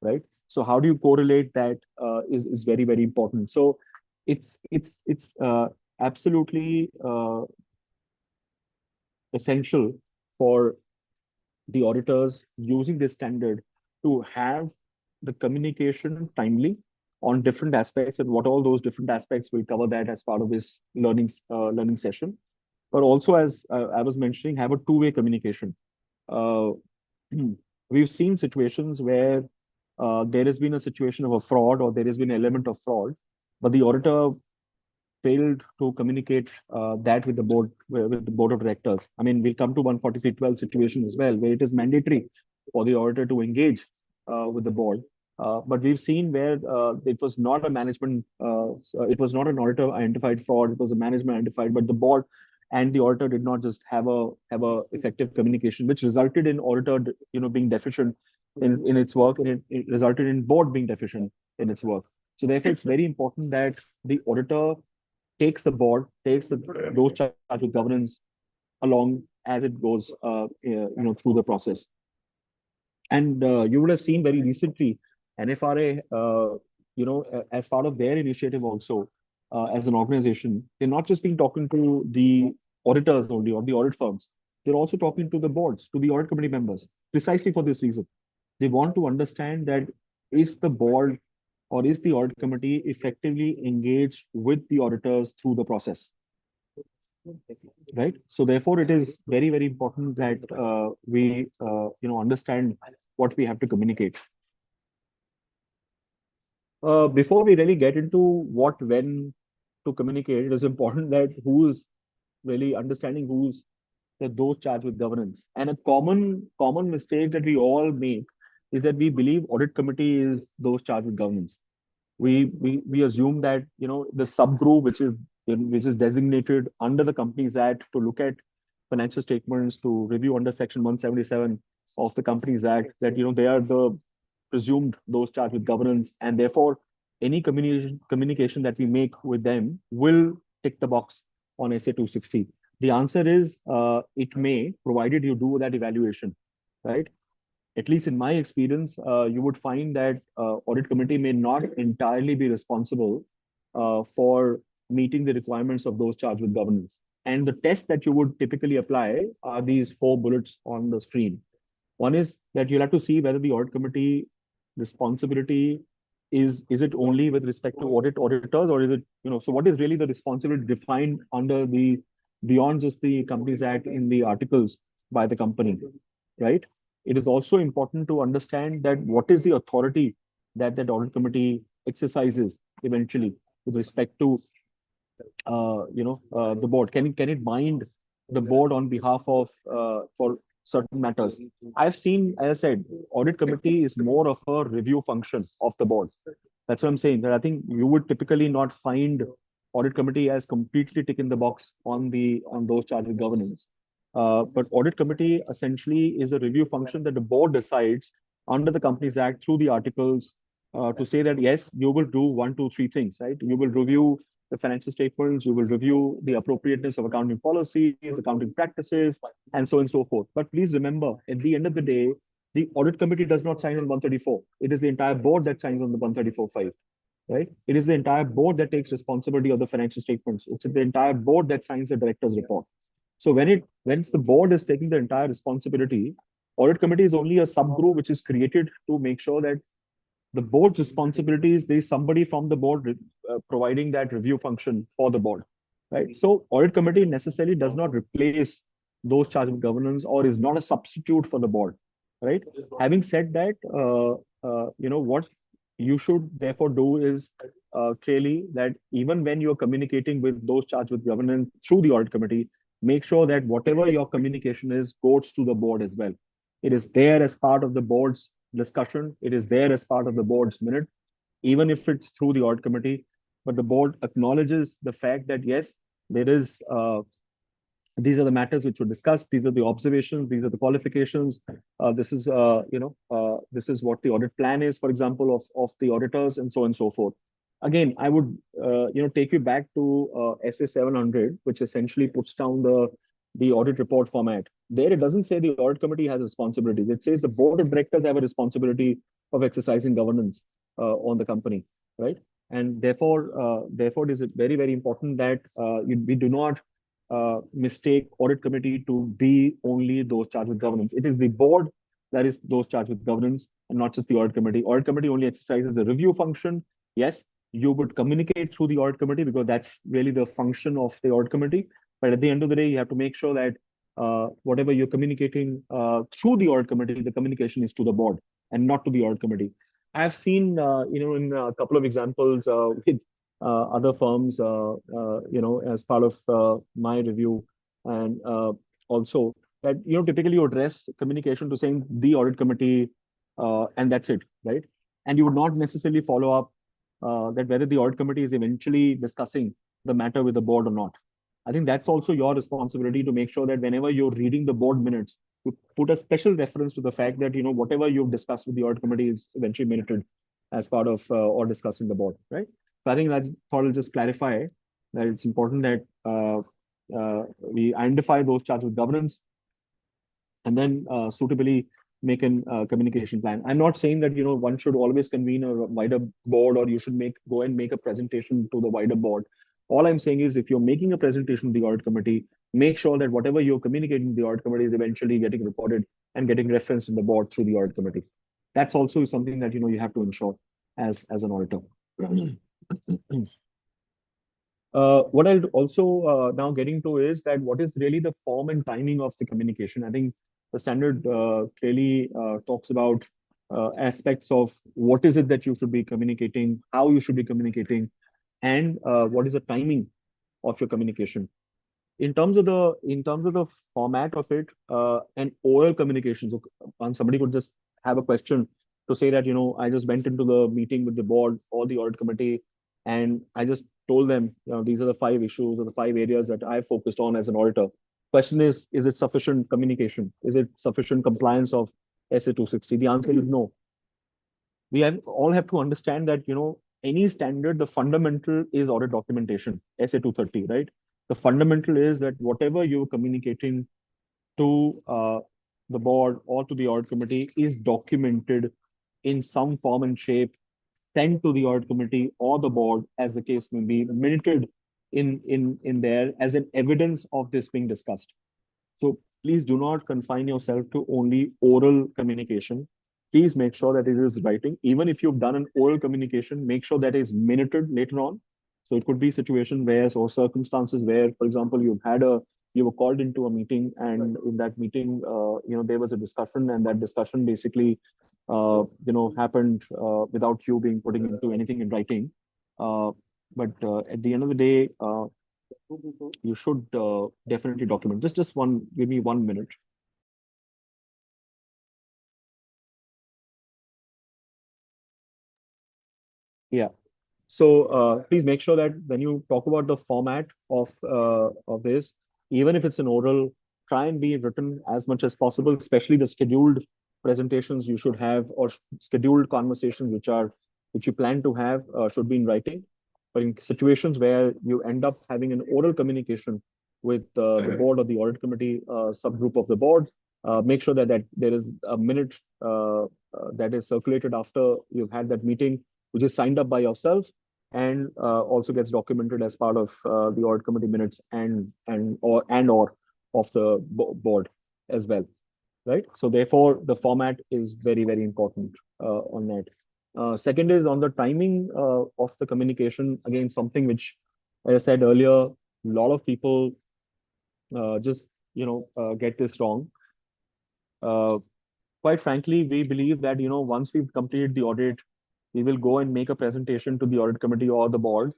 right? So how do you correlate that is very, very important. So it's absolutely essential for the auditors using this standard to have the communication timely on different aspects, and what all those different aspects, will cover that as part of this learning session. But also, as I was mentioning, have a two-way communication. We've seen situations where there has been a situation of a fraud, or there has been an element of fraud, but the auditor failed to communicate that with the board of directors. I mean, we'll come to 143.12 situation as well, where it is mandatory for the auditor to engage with the board. But we've seen where it was not a management, it was not an auditor identified fraud, it was a management identified, but the board and the auditor did not just have a effective communication, which resulted in auditor being deficient in its work, and it resulted in board being deficient in its work. So therefore, it's very important that the auditor takes those charged with governance along as it goes through the process. And you would have seen very recently NFRA, as part of their initiative also, as an organization, they're not just been talking to the auditors only, or the audit firms. They're also talking to the boards, to the audit committee members, precisely for this reason. They want to understand that, is the board or is the audit committee effectively engaged with the auditors through the process? right? So therefore, it is very, very important that we understand what we have to communicate. Before we really get into what, when to communicate, it is important that who's really understanding who's those charged with governance. And a common mistake that we all make is that we believe audit committee is those charged with governance. We assume that the subgroup which is designated under the Companies Act to look at financial statements, to review under Section 177 of the Companies Act, that they are the presumed those charged with governance, and therefore any communication that we make with them will tick the box on SA 260. The answer is it may, provided you do that evaluation, right? At least in my experience, you would find that audit committee may not entirely be responsible for meeting the requirements of those charged with governance. And the test that you would typically apply are these 4 bullets on the screen. One is that you'll have to see whether the audit committee responsibility is it only with respect to auditors, or is it, so what is really the responsibility defined under the beyond just the Companies Act in the articles by the company, right? It is also important to understand that what is the authority that audit committee exercises eventually with respect to the board. Can it bind the board on behalf of for certain matters? I've seen, as I said, audit committee is more of a review function of the board. That's what I'm saying. That I think you would typically not find audit committee as completely ticking the box on those charged with governance. But audit committee essentially is a review function that the board decides under the Companies Act through the articles to say that yes, you will do 1, 2, 3 things, right? You will review the financial statements, you will review the appropriateness of accounting policies, accounting practices, and so on and so forth. But please remember, at the end of the day, the audit committee does not sign on 134. It is the entire board that signs on the 134.5, right? It is the entire board that takes responsibility of the financial statements. It's the entire board that signs the director's report. So when the board is taking the entire responsibility, audit committee is only a subgroup which is created to make sure that the board's responsibilities, there is somebody from the board providing that review function for the board, right? So audit committee necessarily does not replace those charged with governance or is not a substitute for the board, right? Having said that, what you should therefore do is clearly that even when you're communicating with those charged with governance through the audit committee, make sure that whatever your communication is goes to the board as well. It is there as part of the board's discussion. It is there as part of the board's minute, even if it's through the audit committee. But the board acknowledges the fact that yes, there is these are the matters which were discussed. These are the observations. These are the qualifications. This is this is what the audit plan is, for example, of the auditors, and so on and so forth. Again, I would take you back to SA 700, which essentially puts down the audit report format. There, it doesn't say the audit committee has responsibilities. It says the board of directors have a responsibility of exercising governance on the company, right? And therefore, it is very, very important that we do not mistake audit committee to be only those charged with governance. It is the board that is those charged with governance and not just the audit committee. Audit committee only exercises a review function. Yes, you would communicate through the audit committee because that's really the function of the audit committee. But at the end of the day, you have to make sure that whatever you're communicating through the audit committee, the communication is to the board and not to the audit committee. I've seen, in a couple of examples with other firms, as part of my review, and also that, typically you address communication to saying the audit committee, and that's it, right? And you would not necessarily follow up that whether the audit committee is eventually discussing the matter with the board or not. I think that's also your responsibility to make sure that whenever you're reading the board minutes, you put a special reference to the fact that, whatever you've discussed with the audit committee is eventually minuted as part of or discussing the board, right? So I think I thought I'll just clarify that it's important that we identify those charged with governance and then suitably make a communication plan. I'm not saying that one should always convene a wider board or you should go and make a presentation to the wider board. All I'm saying is if you're making a presentation to the audit committee, make sure that whatever you're communicating to the audit committee is eventually getting recorded and getting referenced in the board through the audit committee. That's also something that you have to ensure as an auditor. What I'll also now getting to is that what is really the form and timing of the communication. I think the standard clearly talks about aspects of what is it that you should be communicating, how you should be communicating, and what is the timing of your communication. In terms of the format of it, and oral communication. So, somebody could just have a question to say that, I just went into the meeting with the board or the audit committee, and I just told them, these are the 5 issues or the 5 areas that I focused on as an auditor. Question is it sufficient communication? Is it sufficient compliance of SA 260? The answer is no. All have to understand that, any standard, the fundamental is audit documentation, SA 230, right? The fundamental is that whatever you're communicating to the board or to the audit committee is documented in some form and shape, sent to the audit committee or the board, as the case may be, minuted in there as an evidence of this being discussed. So please do not confine yourself to only oral communication. Please make sure that it is writing. Even if you've done an oral communication, make sure that is minuted later on. So it could be situation where, or circumstances where, for example, you were called into a meeting, and in that meeting, there was a discussion, and that discussion basically, happened without you being putting into anything in writing. But at the end of the day, you should definitely document. Give me 1 minute. Yeah. So please make sure that when you talk about the format of this, even if it's an oral, try and be written as much as possible, especially the scheduled presentations you should have, or scheduled conversations which you plan to have should be in writing. But in situations where you end up having an oral communication with the board or the audit committee subgroup of the board, make sure that there is a minute that is circulated after you've had that meeting, which is signed up by yourself, and also gets documented as part of the audit committee minutes and or of the board as well, right? So therefore, the format is very, very important on that. Second is on the timing of the communication. Again, something which, as I said earlier, a lot of people just get this wrong. Quite frankly, we believe that once we've completed the audit, we will go and make a presentation to the audit committee or the board,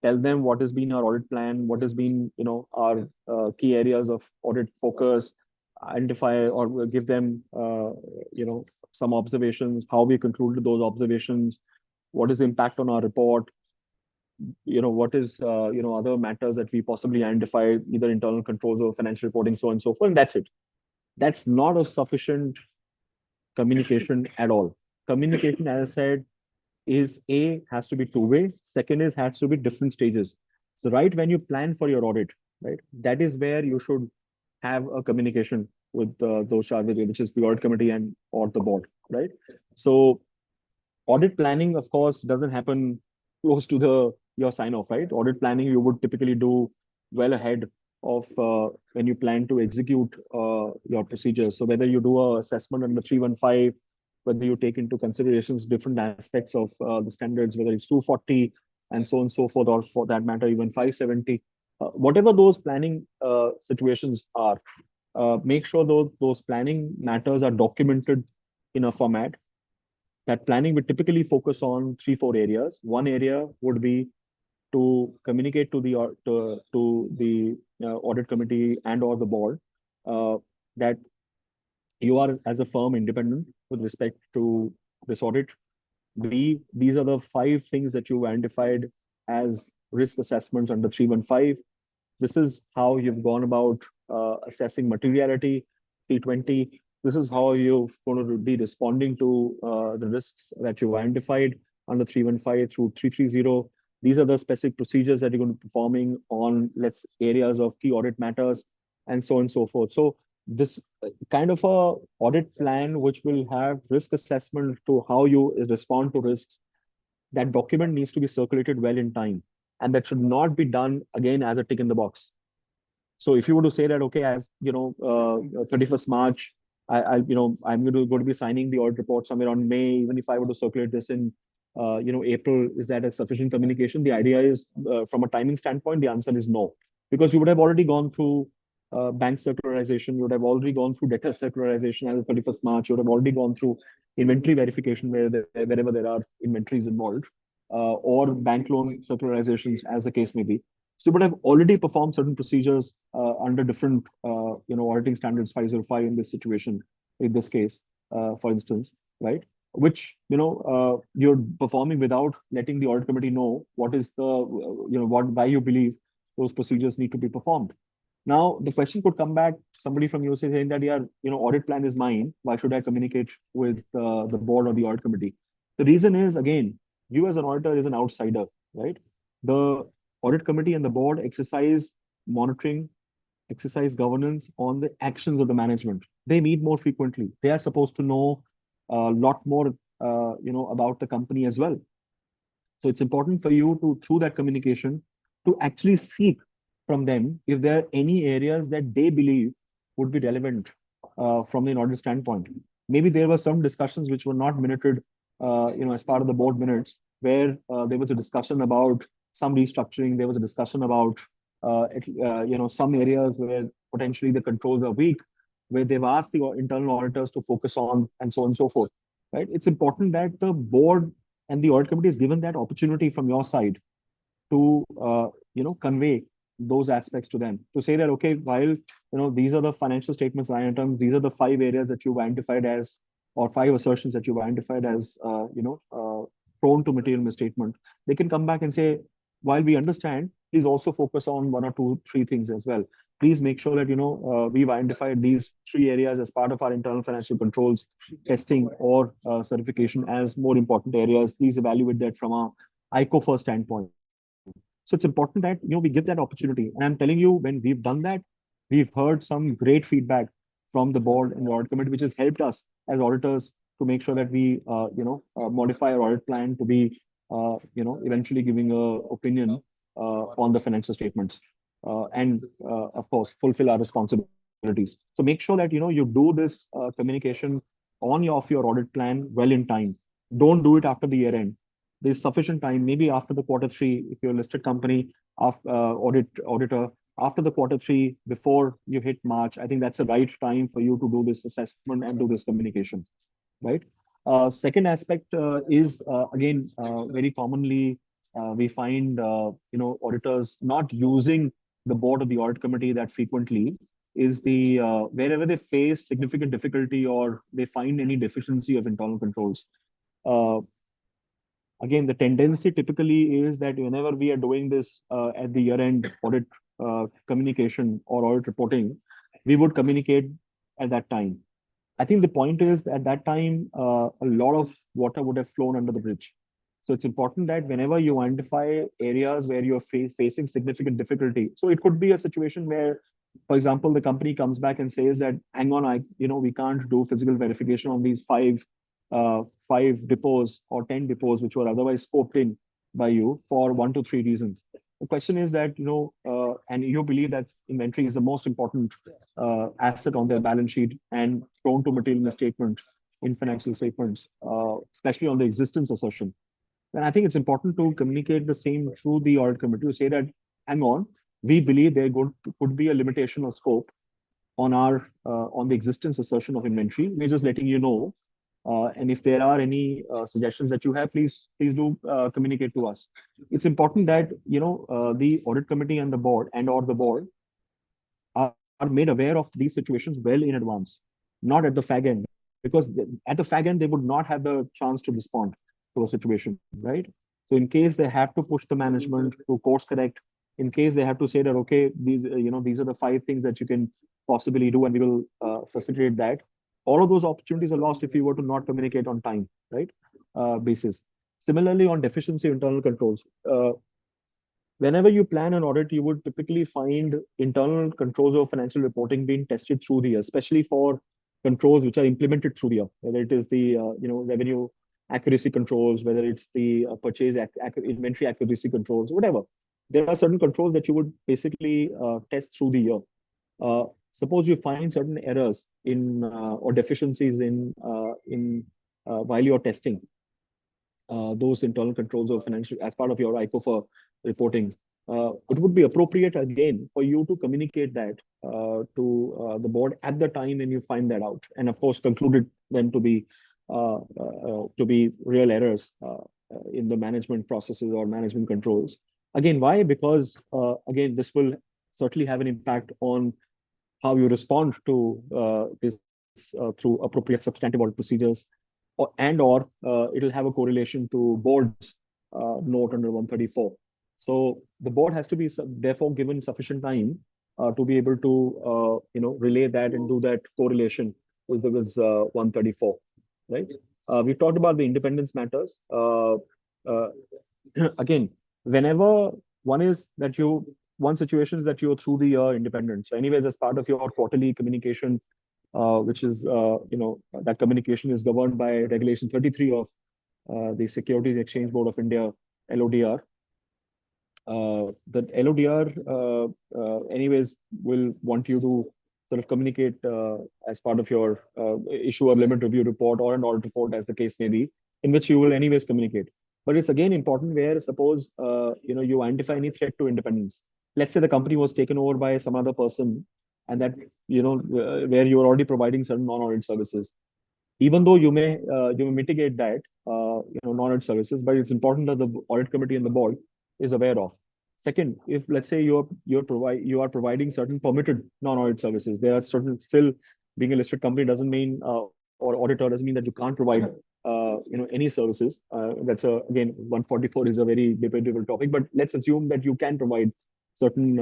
tell them what has been our audit plan, what has been our key areas of audit focus, identify or give them some observations, how we concluded those observations, what is the impact on our report, what is other matters that we possibly identified, either internal controls or financial reporting, so on and so forth, and that's it. That's not a sufficient communication at all. Communication, as I said, has to be two-way. Second has to be different stages. So right when you plan for your audit, right, that is where you should have a communication with those charged with, which is the audit committee and or the board, right? So audit planning, of course, doesn't happen close to your sign off, right? Audit planning you would typically do well ahead of when you plan to execute your procedures. So whether you do a assessment under 315, whether you take into considerations different aspects of the standards, whether it's 240 and so on and so forth, or for that matter, even 570, whatever those planning situations are, make sure those planning matters are documented in a format. That planning would typically focus on 3-4 areas. One area would be to communicate to the audit committee and or the board that you are, as a firm, independent with respect to this audit. B, these are the 5 things that you identified as risk assessments under 315. This is how you've gone about assessing materiality. 320. This is how you're going to be responding to the risks that you've identified under 315 through 330. These are the specific procedures that you're going to be performing on areas of key audit matters, and so on and so forth. So this kind of a audit plan, which will have risk assessment to how you respond to risks, that document needs to be circulated well in time, and that should not be done again as a tick in the box. So if you were to say that, okay, I've 31st March, I'm going to be signing the audit report somewhere on May, even if I were to circulate this in April, is that a sufficient communication? The idea is, from a timing standpoint, the answer is no, because you would have already gone through bank circularization, you would have already gone through debtor circularization as of 31st March, you would have already gone through inventory verification wherever there are inventories involved, or bank loan circularizations, as the case may be. So you would have already performed certain procedures under different, auditing standards 505 in this situation, in this case, for instance, right? Which you're performing without letting the audit committee know what is the why you believe those procedures need to be performed. Now the question could come back, somebody from USA saying that, yeah, audit plan is mine, why should I communicate with the board or the audit committee? The reason is, again, you as an auditor is an outsider, right? The audit committee and the board exercise monitoring, exercise governance on the actions of the management. They meet more frequently. They are supposed to know a lot more, about the company as well. So it's important for you to, through that communication, to actually seek from them if there are any areas that they believe would be relevant from an audit standpoint. Maybe there were some discussions which were not minuted, as part of the board minutes, where there was a discussion about some restructuring. There was a discussion about, some areas where potentially the controls are weak, where they've asked the internal auditors to focus on, and so on and so forth. Right? It's important that the board and the audit committee is given that opportunity from your side to convey those aspects to them, to say that, okay, while these are the financial statements line items, these are the 5 areas that you've identified as, or 5 assertions that you've identified as prone to material misstatement. They can come back and say, while we understand, please also focus on 1 or 2, 3 things as well. Please make sure that we've identified these 3 areas as part of our internal financial controls testing or certification as more important areas. Please evaluate that from a ICO first standpoint. So it's important that we give that opportunity. And I'm telling you, when we've done that, we've heard some great feedback from the board and the audit committee, which has helped us as auditors to make sure that we modify our audit plan to be eventually giving a opinion on the financial statements, and of course fulfill our responsibilities. So make sure that you do this communication on your audit plan well in time. Don't do it after the year end. There's sufficient time, maybe after the Q3, if you're a listed company, auditor, after the Q3, before you hit March. I think that's the right time for you to do this assessment and do this communication, right? Second aspect is, again, very commonly we find auditors not using the board of the audit committee that frequently, is the wherever they face significant difficulty or they find any deficiency of internal controls. Again, the tendency typically is that whenever we are doing this at the year-end audit communication or audit reporting, we would communicate at that time. I think the point is at that time, a lot of water would have flown under the bridge. So it's important that whenever you identify areas where you're facing significant difficulty, so it could be a situation where, for example, the company comes back and says that, hang on, we can't do physical verification on these 5 depots or 10 depots, which were otherwise scoped in by you for 1 to 3 reasons. The question is that, and you believe that inventory is the most important asset on their balance sheet and prone to material misstatement in financial statements, especially on the existence assertion. Then I think it's important to communicate the same through the audit committee to say that, hang on, we believe there could be a limitation of scope on on the existence assertion of inventory. We're just letting you know. And if there are any suggestions that you have, please do communicate to us. It's important that the audit committee and the board or the board are made aware of these situations well in advance, not at the fag end, because at the fag end they would not have the chance to respond to a situation, right? So in case they have to push the management to course correct, in case they have to say that, okay, these are the 5 things that you can possibly do, and we will facilitate that. All of those opportunities are lost if you were to not communicate on time, right? Basis. Similarly, on deficiency internal controls, whenever you plan an audit, you would typically find internal controls of financial reporting being tested through the year, especially for controls which are implemented through the year, whether it is the revenue accuracy controls, whether it's the purchase inventory accuracy controls, whatever. There are certain controls that you would basically test through the year. Suppose you find certain errors in or deficiencies in while you're testing. those internal controls of financial as part of your ICOFA reporting, it would be appropriate again for you to communicate that to the board at the time when you find that out, and of course concluded them to be real errors in the management processes or management controls. Again, why? Because again, this will certainly have an impact on how you respond to this through appropriate substantive audit procedures, or it'll have a correlation to board's note under 134. So the board has to be therefore given sufficient time to be able to relay that and do that correlation with 134, right? We talked about the independence matters. Uh, Again, whenever one situation is that you're through the year independent. So anyways, as part of your quarterly communication, which is, that communication is governed by Regulation 33 of the Securities Exchange Board of India, LODR. The LODR, anyways, will want you to sort of communicate as part of your issue or limit review report or an audit report, as the case may be, in which you will anyways communicate. But it's again important where suppose you identify any threat to independence. Let's say the company was taken over by some other person, and that where you are already providing certain non-audit services. Even though you may mitigate that non-audit services, but it's important that the audit committee and the board is aware of. Second, if let's say you are providing certain permitted non-audit services, there are certain still being a listed company doesn't mean or auditor doesn't mean that you can't provide any services. That's again 144 is a very debatable topic, but let's assume that you can provide certain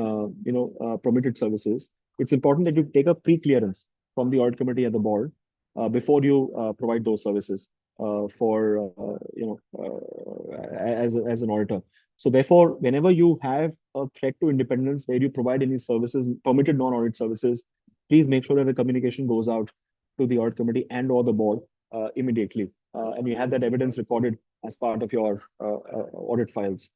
permitted services. It's important that you take a pre-clearance from the audit committee and the board before you provide those services for as an auditor. So therefore, whenever you have a threat to independence where you provide any services, permitted non-audit services, please make sure that the communication goes out to the audit committee and or the board immediately, and you have that evidence recorded as part of your audit files.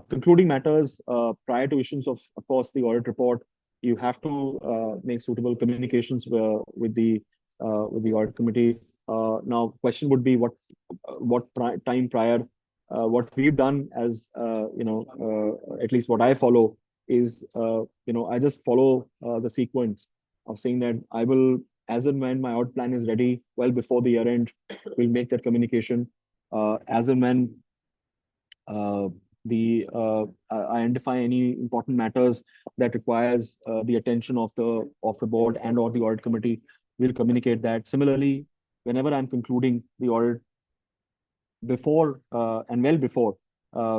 Concluding matters prior to issuance of course, the audit report, you have to make suitable communications with the audit committee. Now, question would be what time prior? What we've done as at least what I follow is I just follow the sequence of saying that I will, as and when my audit plan is ready, well before the year end, we'll make that communication. As and when I identify any important matters that requires the attention of the board and or the audit committee, we'll communicate that. Similarly, whenever I'm concluding the audit before and well before,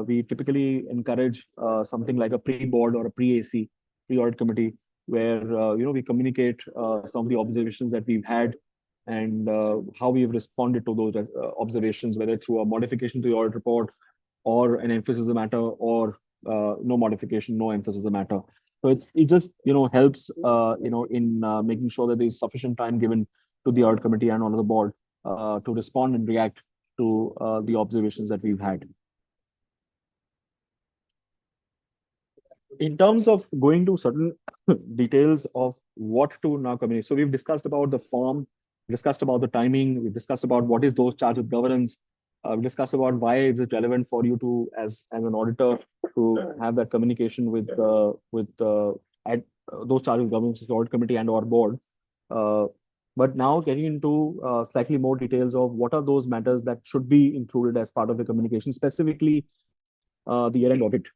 we typically encourage something like a pre-board or a pre-AC, pre-audit committee, where we communicate some of the observations that we've had and how we've responded to those observations, whether through a modification to the audit report or an emphasis of the matter, or no modification, no emphasis of the matter. So it just helps in making sure that there's sufficient time given to the audit committee and on the board to respond and react to the observations that we've had. In terms of going to certain details of what to now communicate, so we've discussed about the form, we discussed about the timing, we discussed about what is those charged with governance. We discussed about why is it relevant for you to, as an auditor, to have that communication with those charged with governance, the audit committee and our board. But now getting into slightly more details of what are those matters that should be included as part of the communication, specifically the year-end audit.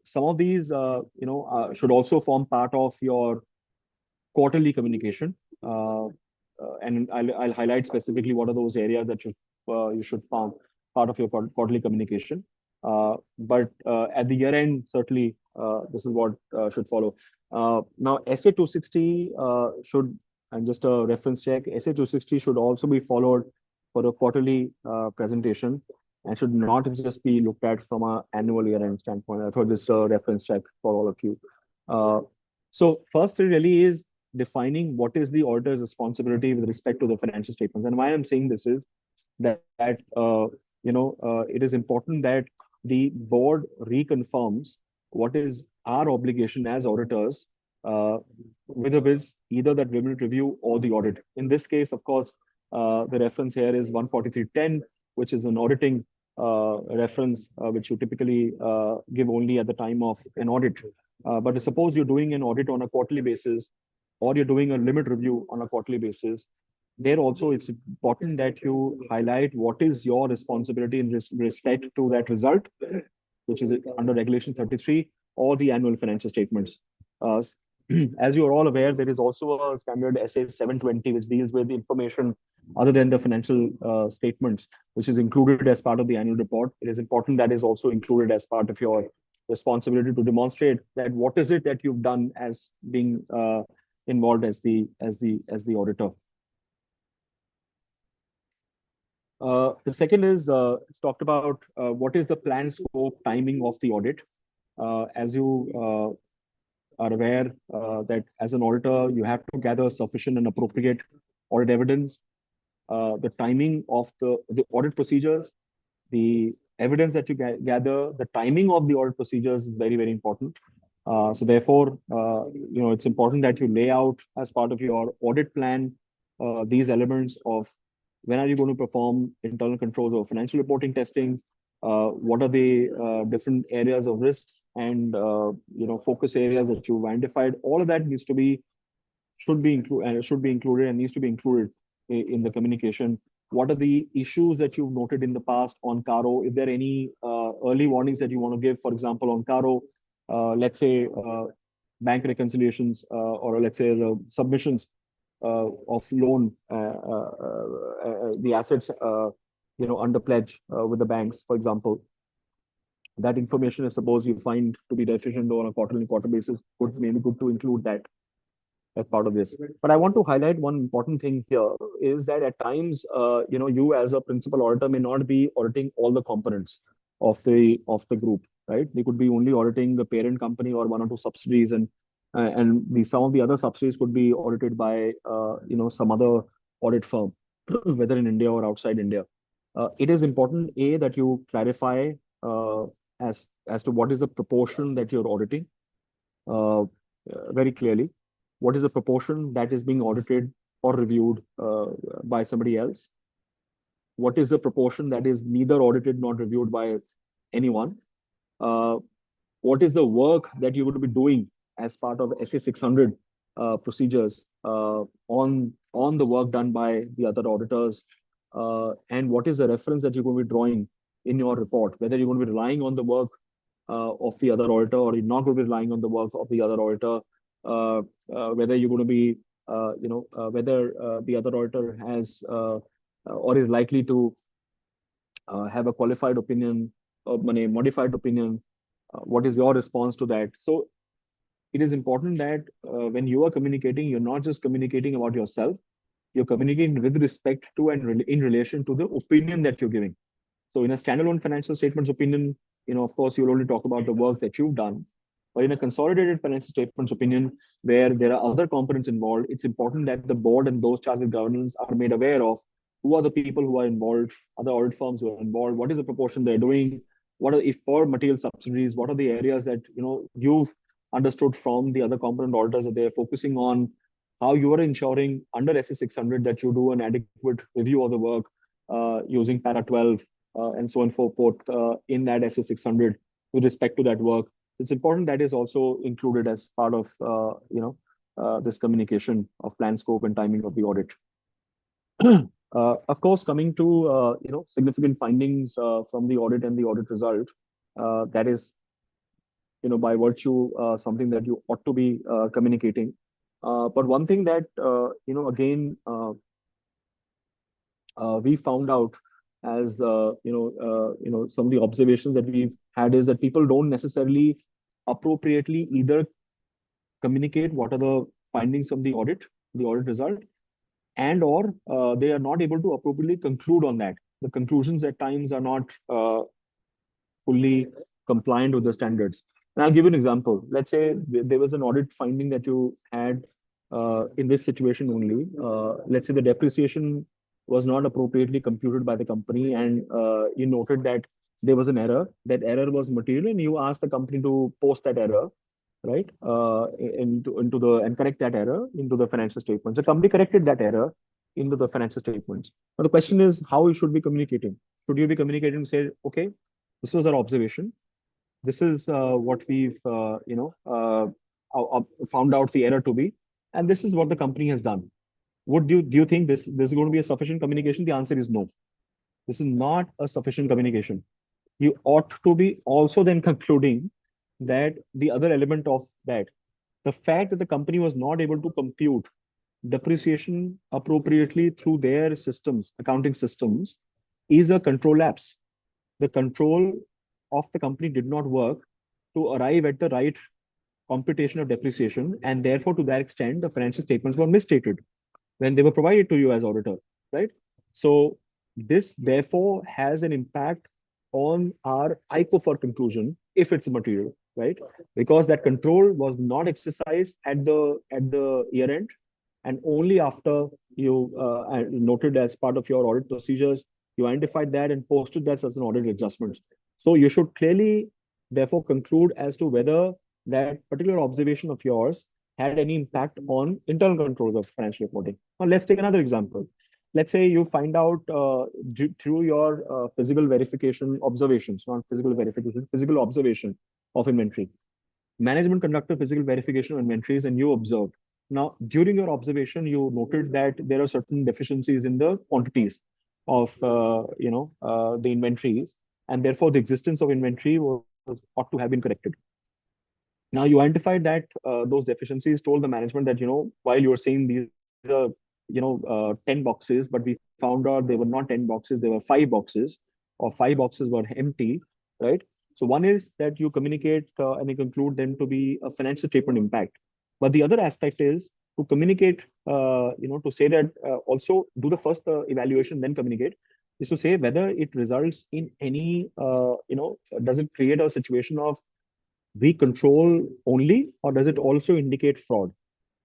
Some of these, should also form part of your quarterly communication, and I'll highlight specifically what are those areas that you should form part of your quarterly communication. But at the year end, certainly this is what should follow. Now, SA 260 should, and just a reference check, SA 260 should also be followed for a quarterly presentation and should not just be looked at from an annual year-end standpoint. I thought this is a reference check for all of you. So first, it really is defining what is the auditor's responsibility with respect to the financial statements. And why I'm saying this is that it is important that the board reconfirms what is our obligation as auditors, whether it is either that limit review or the audit. In this case, of course, the reference here is 143.10, which is an auditing reference, which you typically give only at the time of an audit. But suppose you're doing an audit on a quarterly basis, or you're doing a limit review on a quarterly basis, there also it's important that you highlight what is your responsibility in respect to that result, which is under Regulation 33, or the annual financial statements. Uh, as you're all aware, there is also a standard SA 720, which deals with information other than the financial statements, which is included as part of the annual report. It is important that is also included as part of your responsibility to demonstrate that what is it that you've done as being involved as the auditor. The second is it's talked about what is the plan, scope, timing of the audit. As you are aware that as an auditor, you have to gather sufficient and appropriate audit evidence. The timing of the audit procedures, the evidence that you gather, the timing of the audit procedures is very, very important. So therefore, it's important that you lay out as part of your audit plan these elements of when are you going to perform internal controls or financial reporting testing, what are the different areas of risks and focus areas that you've identified. All of that should be included and needs to be included in the communication. What are the issues that you've noted in the past on Caro? If there are any early warnings that you want to give, for example, on Caro, let's say bank reconciliations or let's say the submissions of loan, the assets, under pledge with the banks, for example. That information, if suppose you find to be deficient on a quarter basis, maybe good to include that as part of this. But I want to highlight one important thing here is that at times, you as a principal auditor may not be auditing all the components of the group, right? They could be only auditing the parent company or one or two subsidiaries, and some of the other subsidiaries could be audited by some other audit firm, whether in India or outside India. It is important that you clarify as to what is the proportion that you're auditing very clearly. What is the proportion that is being audited or reviewed by somebody else? What is the proportion that is neither audited nor reviewed by anyone? What is the work that you would be doing as part of SA 600 procedures on the work done by the other auditors? And what is the reference that you're going to be drawing in your report? Whether you're going to be relying on the work of the other auditor or you're not going to be relying on the work of the other auditor. Whether you're going to be, whether the other auditor has or is likely to have a qualified opinion or modified opinion. What is your response to that? So it is important that when you are communicating, you're not just communicating about yourself, you're communicating with respect to and in relation to the opinion that you're giving. So in a standalone financial statements opinion, of course, you'll only talk about the work that you've done. But in a consolidated financial statements opinion, where there are other components involved, it's important that the board and those charged with governance are made aware of who are the people who are involved, other audit firms who are involved, what is the proportion they're doing, what are, if for material subsidiaries, what are the areas that you've understood from the other component auditors that they're focusing on, how you are ensuring under SA 600 that you do an adequate review of the work using para 12 and so on and so forth in that SA 600 with respect to that work. It's important that is also included as part of this communication of plan, scope, and timing of the audit. Of course, coming to significant findings from the audit and the audit result, that is by virtue something that you ought to be communicating. But one thing that again we found out as some of the observations that we've had is that people don't necessarily appropriately either communicate what are the findings of the audit result, and or they are not able to appropriately conclude on that. The conclusions at times are not fully compliant with the standards. And I'll give you an example. Let's say there was an audit finding that you had in this situation only. Let's say the depreciation was not appropriately computed by the company, and you noted that there was an error. That error was material, and you asked the company to post that error, right, and correct that error into the financial statements. The company corrected that error into the financial statements. But the question is how you should be communicating. Should you be communicating to say, okay, this was our observation. This is what we've found out the error to be, and this is what the company has done. Do you think this is going to be a sufficient communication? The answer is no. This is not a sufficient communication. You ought to be also then concluding that the other element of that, the fact that the company was not able to compute depreciation appropriately through their systems, accounting systems, is a control lapse. The control of the company did not work to arrive at the right computation of depreciation, and therefore, to that extent, the financial statements were misstated when they were provided to you as auditor, right? So this therefore has an impact on our ICOFR conclusion if it's material, right? Because that control was not exercised at the year end, and only after you noted as part of your audit procedures, you identified that and posted that as an audit adjustment. So you should clearly therefore conclude as to whether that particular observation of yours had any impact on internal controls of financial reporting. Now, let's take another example. Let's say you find out through your physical verification observations, not physical verification, physical observation of inventory. Management conducted physical verification of inventories and you observed. Now, during your observation, you noted that there are certain deficiencies in the quantities of the inventories, and therefore the existence of inventory ought to have been corrected. Now, you identified that those deficiencies, told the management that, while you were saying these are, 10 boxes, but we found out they were not 10 boxes, there were 5 boxes, or 5 boxes were empty, right? So one is that you communicate and you conclude them to be a financial statement impact. But the other aspect is to communicate, to say that also do the first evaluation, then communicate, is to say whether it results in any, does it create a situation of weak control only, or does it also indicate fraud,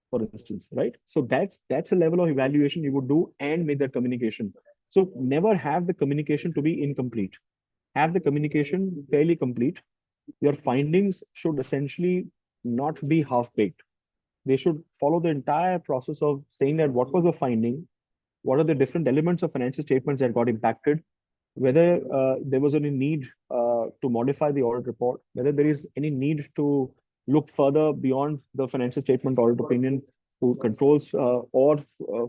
for instance, right? So that's a level of evaluation you would do and make that communication. So never have the communication to be incomplete. Have the communication fairly complete. Your findings should essentially not be half-baked. They should follow the entire process of saying that what was the finding, what are the different elements of financial statements that got impacted, whether there was any need to modify the audit report, whether there is any need to look further beyond the financial statement audit opinion to controls or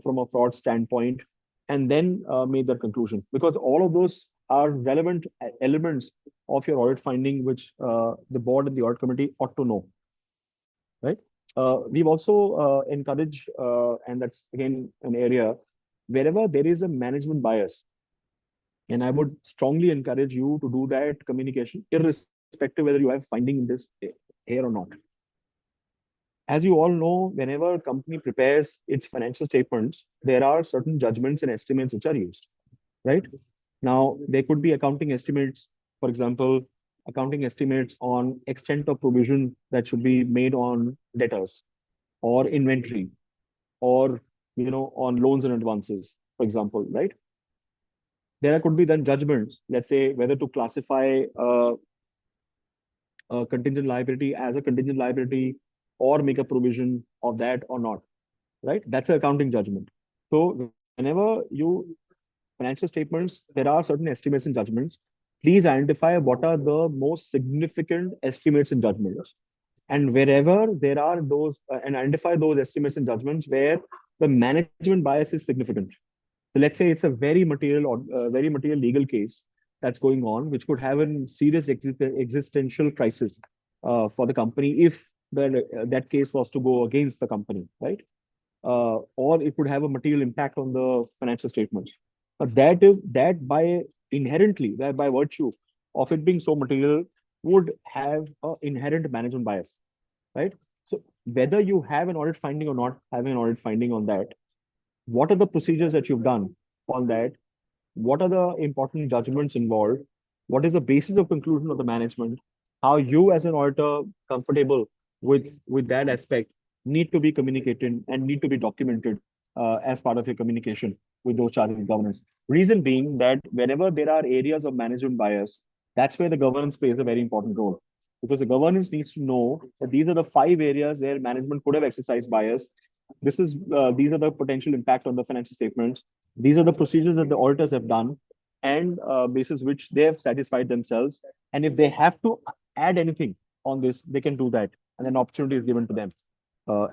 from a fraud standpoint, and then make that conclusion. Because all of those are relevant elements of your audit finding, which the board and the audit committee ought to know, right? We've also encouraged, and that's again an area, wherever there is a management bias, and I would strongly encourage you to do that communication, irrespective whether you have finding in this here or not. As you all know, whenever a company prepares its financial statements, there are certain judgments and estimates which are used, right? Now, there could be accounting estimates, for example, accounting estimates on extent of provision that should be made on debtors or inventory or, on loans and advances, for example, right? There could be then judgments, let's say, whether to classify a contingent liability as a contingent liability or make a provision of that or not, right? That's an accounting judgment. So whenever you financial statements, there are certain estimates and judgments. Please identify what are the most significant estimates and judgments. And wherever there are those, and identify those estimates and judgments where the management bias is significant. So let's say it's a very material or very material legal case that's going on, which could have a serious existential crisis for the company if that case was to go against the company, right? Or it could have a material impact on the financial statements. But that by inherently, that by virtue of it being so material, would have an inherent management bias, right? So whether you have an audit finding or not having an audit finding on that, what are the procedures that you've done on that? What are the important judgments involved? What is the basis of conclusion of the management? How you as an auditor comfortable with that aspect need to be communicated and need to be documented as part of your communication with those charged with governance. Reason being that whenever there are areas of management bias, that's where the governance plays a very important role. Because the governance needs to know that these are the 5 areas where management could have exercised bias. These are the potential impact on the financial statements. These are the procedures that the auditors have done. and basis which they have satisfied themselves. And if they have to add anything on this, they can do that, and an opportunity is given to them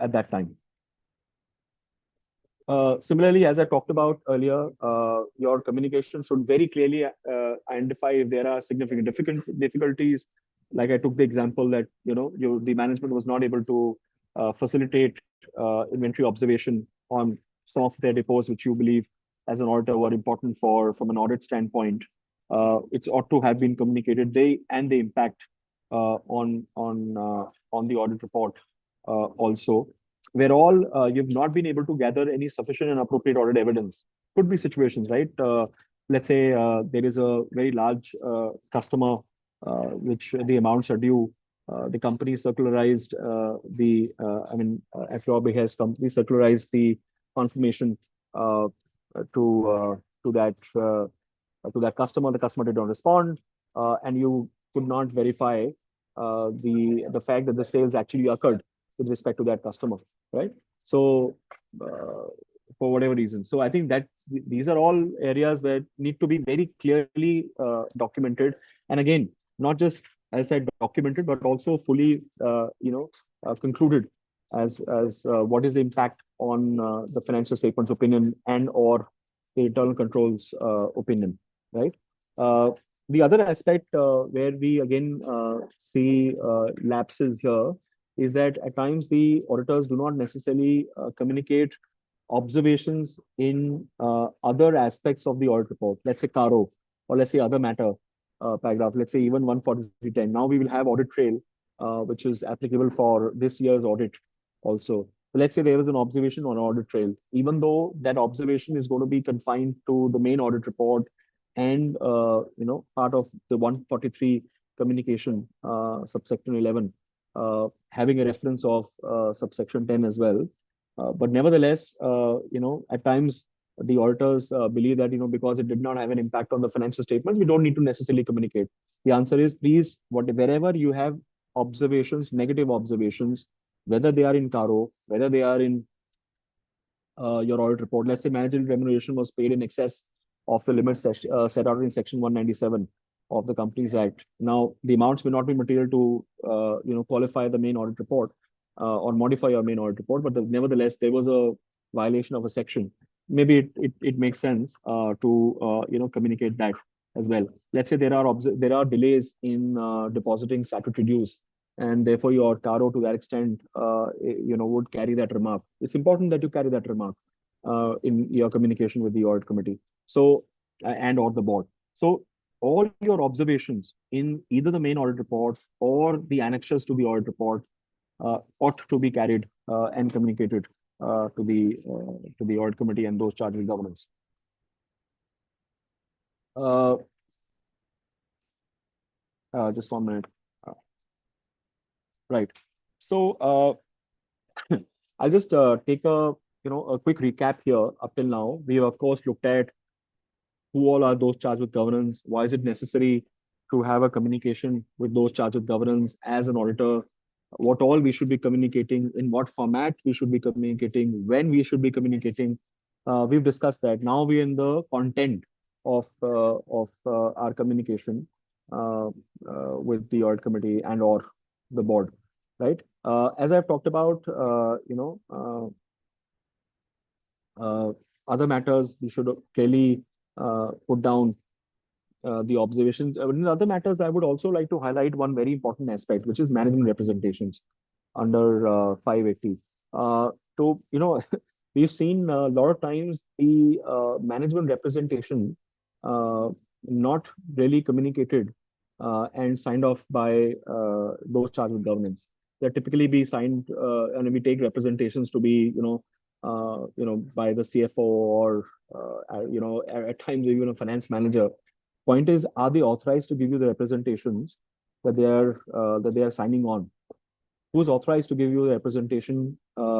at that time. Similarly, as I talked about earlier, your communication should very clearly identify if there are significant difficulties. Like I took the example that the management was not able to facilitate inventory observation on some of their depots, which you believe as an auditor were important from an audit standpoint. It's ought to have been communicated. The impact on the audit report also, where all you've not been able to gather any sufficient and appropriate audit evidence. Could be situations, right? Let's say there is a very large customer which the amounts are due. The company circularized at your behest, company circularized the confirmation to that customer. The customer did not respond, and you could not verify the fact that the sales actually occurred with respect to that customer, right? So for whatever reason. So I think that these are all areas where need to be very clearly documented. And again, not just, as I said, documented, but also fully, concluded as what is the impact on the financial statements opinion and or the internal controls opinion, right? The other aspect where we again see lapses here is that at times the auditors do not necessarily communicate observations in other aspects of the audit report. Let's say CARO, or let's say other matter paragraph, let's say even 14310. Now we will have audit trail, which is applicable for this year's audit also. So let's say there is an observation on audit trail, even though that observation is going to be confined to the main audit report and part of the 143 communication, subsection 11, having a reference of subsection 10 as well. But nevertheless, at times the auditors believe that, because it did not have an impact on the financial statements, we don't need to necessarily communicate. The answer is, please, wherever you have observations, negative observations, whether they are in CARO, whether they are in your audit report. Let's say managerial remuneration was paid in excess of the limits set out in Section 197 of the Companies Act. Now, the amounts may not be material to qualify the main audit report or modify your main audit report, but nevertheless, there was a violation of a section. Maybe it makes sense to communicate that as well. Let's say there are delays in depositing statutory dues, and therefore your CARO to that extent would carry that remark. It's important that you carry that remark in your communication with the audit committee, so and or the board. So all your observations in either the main audit report or the annexures to the audit report ought to be carried and communicated to the audit committee and those charged with governance. Just 1 minute. Right. So I'll just take a quick recap here. Up till now, we have of course looked at who all are those charged with governance. Why is it necessary to have a communication with those charged with governance as an auditor? What all we should be communicating, in what format we should be communicating, when we should be communicating. We've discussed that. Now we're in the content of our communication with the audit committee and or the board, right? As I've talked about, other matters we should clearly put down the observations. In other matters, I would also like to highlight one very important aspect, which is management representations under 580. So, we've seen a lot of times the management representation not really communicated and signed off by those charged with governance. They typically be signed, and we take representations to be, by the CFO or, at times even a finance manager. Point is, are they authorized to give you the representations that they are signing on? Who's authorized to give you the representation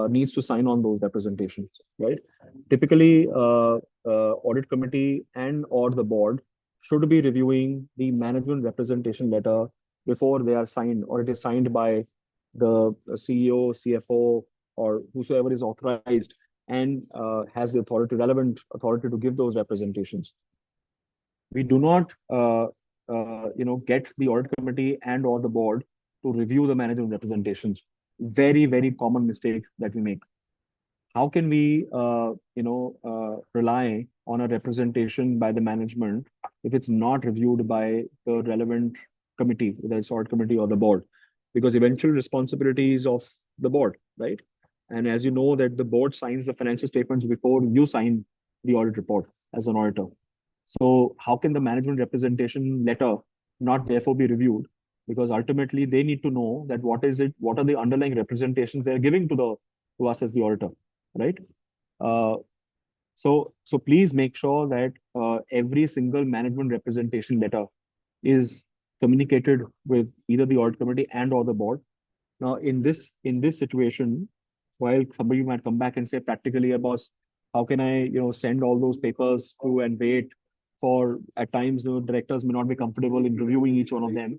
needs to sign on those representations, right? Typically, audit committee and or the board should be reviewing the management representation letter before they are signed, or it is signed by the CEO, CFO, or whosoever is authorized and has the relevant authority to give those representations. We do not, get the audit committee and or the board to review the management representations. Very, very common mistake that we make. How can we, rely on a representation by the management if it's not reviewed by the relevant committee, whether it's audit committee or the board? Because eventual responsibility is of the board, right? And as you know, that the board signs the financial statements before you sign the audit report as an auditor. So how can the management representation letter not therefore be reviewed? Because ultimately they need to know that what are the underlying representations they're giving to us as the auditor, right? Uh, so please make sure that every single management representation letter is communicated with either the audit committee and or the board. Now, in this situation, while somebody might come back and say practically, boss, how can I send all those papers to and wait for at times the directors may not be comfortable in reviewing each one of them.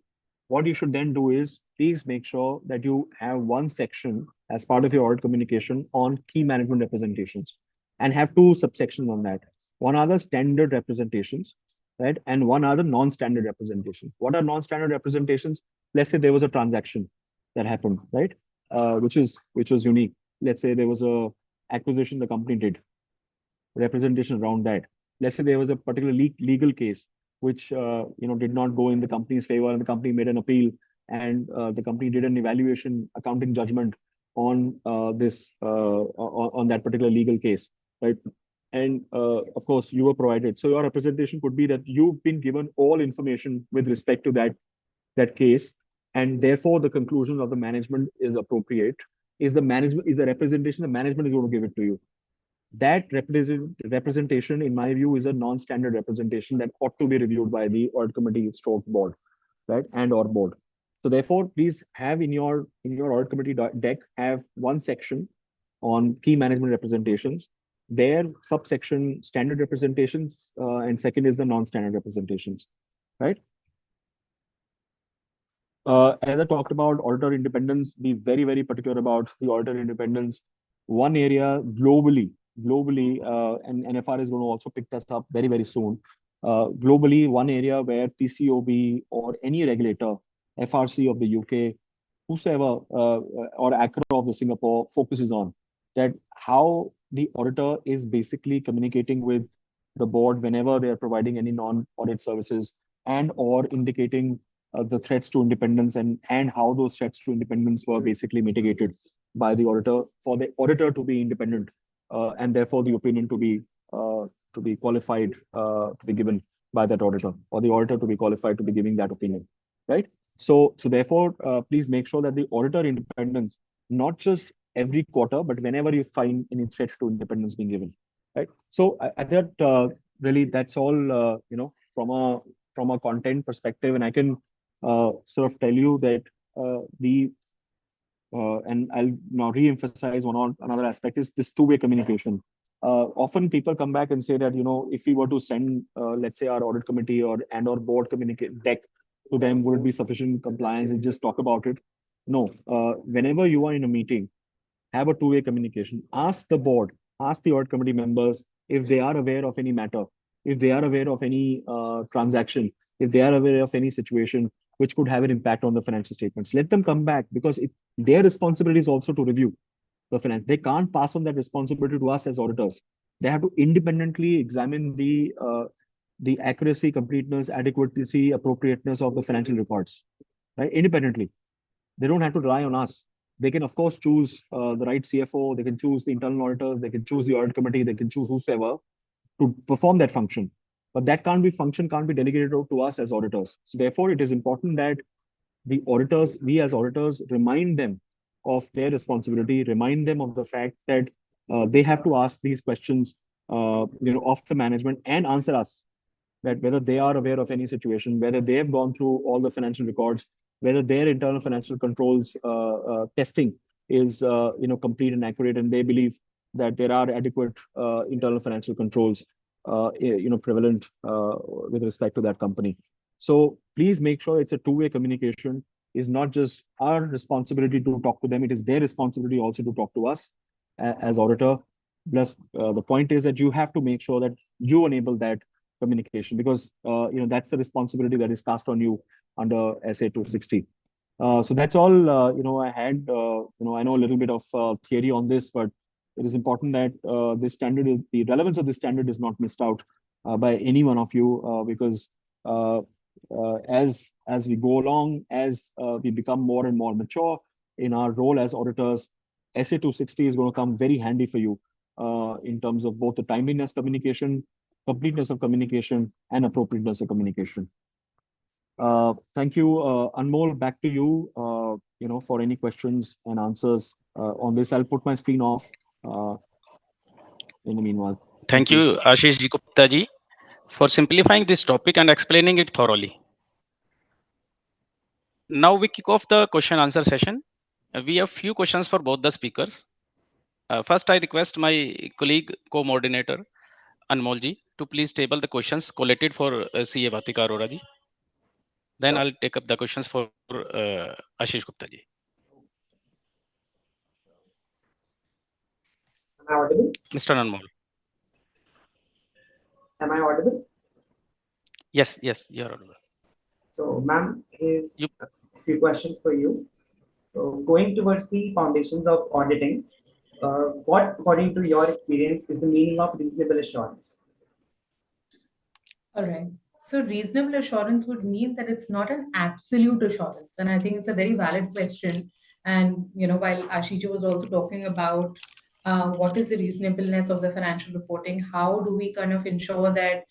What you should then do is please make sure that you have one section as part of your audit communication on key management representations and have two subsections on that. One are the standard representations, right? And one are the non-standard representations. What are non-standard representations? Let's say there was a transaction that happened, right? Which was unique. Let's say there was a acquisition the company did, representation around that. Let's say there was a particular legal case which did not go in the company's favor, and the company made an appeal, and the company did an evaluation accounting judgment on this on that particular legal case, right? And of course, you were provided. So your representation could be that you've been given all information with respect to that case, and therefore the conclusion of the management is appropriate. Is the representation the management is going to give it to you? That representation, in my view, is a non-standard representation that ought to be reviewed by the audit committee stroke board, right, and or board. So therefore, please have in your audit committee deck have one section on key management representations. There, subsection standard representations, and second is the non-standard representations, right? As I talked about auditor independence, be very, very particular about the auditor independence. One area globally, and NFR is going to also pick this up very, very soon. Globally, one area where PCOB or any regulator, FRC of the UK, whosoever, or ACRA of the Singapore focuses on, that how the auditor is basically communicating with the board whenever they are providing any non-audit services and or indicating the threats to independence and how those threats to independence were basically mitigated by the auditor for the auditor to be independent, and therefore the opinion to be qualified to be given by that auditor, or the auditor to be qualified to be giving that opinion, right? So therefore, please make sure that the auditor independence, not just every quarter, but whenever you find any threat to independence being given, right? So I thought really that's all from a content perspective, and I can sort of tell you that and I'll now re-emphasize another aspect is this two-way communication. Often people come back and say that, if we were to send, let's say, our audit committee or board communicate deck to them, would it be sufficient compliance and just talk about it? No. Whenever you are in a meeting, have a two-way communication. Ask the board, ask the audit committee members if they are aware of any matter, if they are aware of any transaction, if they are aware of any situation which could have an impact on the financial statements. Let them come back, because their responsibility is also to review the finance. They can't pass on that responsibility to us as auditors. They have to independently examine the accuracy, completeness, adequacy, appropriateness of the financial reports, right? Independently. They don't have to rely on us. They can, of course, choose the right CFO. They can choose the internal auditors. They can choose the audit committee. They can choose whosoever to perform that function. But that can't be delegated to us as auditors. So therefore, it is important that we as auditors, remind them of their responsibility, remind them of the fact that they have to ask these questions, of the management and answer us, that whether they are aware of any situation, whether they have gone through all the financial records, whether their internal financial controls testing is complete and accurate, and they believe that there are adequate internal financial controls prevalent with respect to that company. So please make sure it's a two-way communication. Is not just our responsibility to talk to them, it is their responsibility also to talk to us as auditor. Plus, the point is that you have to make sure that you enable that communication, because that's the responsibility that is cast on you under SA 260. So that's all I had. I know a little bit of theory on this, but it is important that the relevance of this standard is not missed out by any one of you, because uh, as we go along, as we become more and more mature in our role as auditors, SA 260 is going to come very handy for you in terms of both the timeliness communication, completeness of communication, and appropriateness of communication. Thank you, Anmol. Back to you. For any questions and answers on this. I'll put my screen off in the meanwhile. Thank you, Ashish Ji Gupta ji, for simplifying this topic and explaining it thoroughly. Now we kick off the question answer session. We have few questions for both the speakers. First, I request my colleague co-coordinator Anmol ji to please table the questions collated for CA Vatika Arora ji. Then Sure. I'll take up the questions for Ashish Gupta ji. Am I audible? Mr. Anmol. Am I audible? Yes, you're audible. So, ma'am, here's a few questions for you. So, going towards the foundations of auditing, what, according to your experience, is the meaning of reasonable assurance? All right. So reasonable assurance would mean that it's not an absolute assurance. And I think it's a very valid question. And, while Ashiji was also talking about what is the reasonableness of the financial reporting, how do we kind of ensure that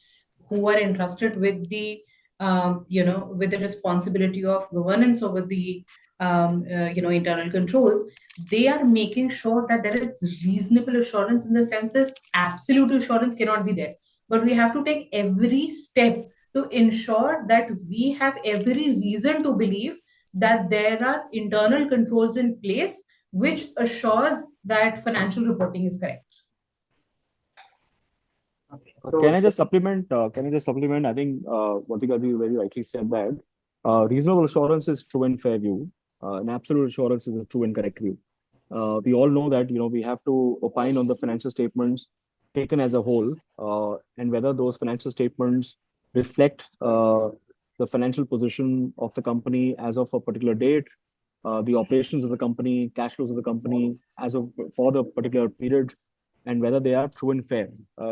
who are entrusted with the, with the responsibility of governance over the, internal controls, they are making sure that there is reasonable assurance, in the sense that absolute assurance cannot be there. But we have to take every step to ensure that we have every reason to believe that there are internal controls in place which assures that financial reporting is correct. Okay, so Can I just supplement? I think Vatika ji very rightly said that reasonable assurance is true and fair view. And absolute assurance is a true and correct view. We all know that we have to opine on the financial statements taken as a whole, and whether those financial statements reflect the financial position of the company as of a particular date, the operations of the company, cash flows of the company for the particular period, and whether they are true and fair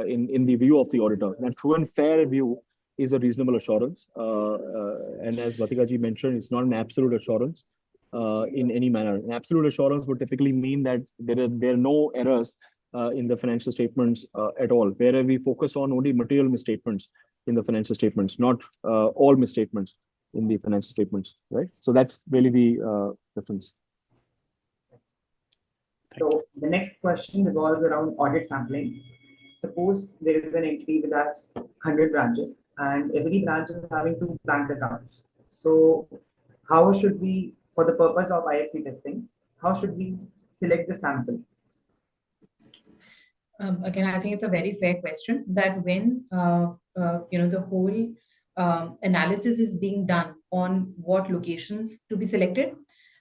in the view of the auditor. And true and fair view is a reasonable assurance. And as Vatika ji mentioned, it's not an absolute assurance in any manner. An absolute assurance would typically mean that there are no errors in the financial statements at all, where we focus on only material misstatements in the financial statements, not all misstatements in the financial statements, right? So that's really the difference. So the next question revolves around audit sampling. Suppose there is an entity with us 100 branches, and every branch is having 2 bank accounts. So how should we, for the purpose of IFC testing, how should we select the sample? Again, I think it's a very fair question, that when the whole analysis is being done on what locations to be selected,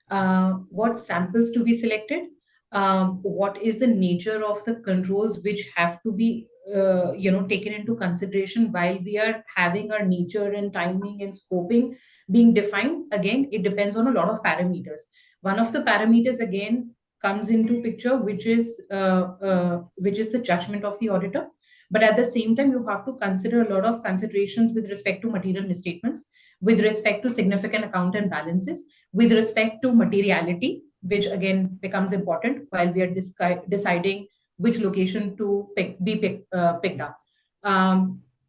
what samples to be selected, what is the nature of the controls which have to be taken into consideration while we are having our nature and timing and scoping being defined. Again, it depends on a lot of parameters. One of the parameters, again, comes into picture, which is the judgment of the auditor. But at the same time, you have to consider a lot of considerations with respect to material misstatements, with respect to significant account and balances, with respect to materiality, which again becomes important while we are deciding which location to picked up.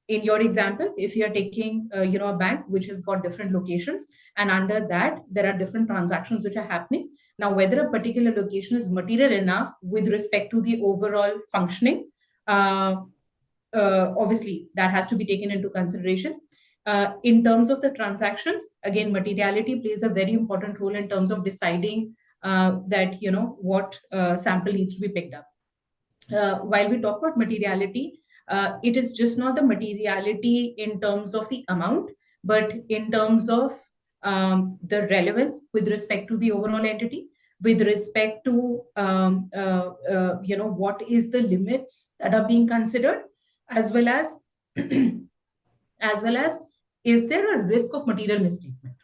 In your example, if you are taking a bank which has got different locations, and under that there are different transactions which are happening. Now, whether a particular location is material enough with respect to the overall functioning, obviously that has to be taken into consideration. In terms of the transactions, again, materiality plays a very important role in terms of deciding that what sample needs to be picked up. While we talk about materiality, it is just not the materiality in terms of the amount, but in terms of the relevance with respect to the overall entity, with respect to what is the limits that are being considered, as well as as well as is there a risk of material misstatement?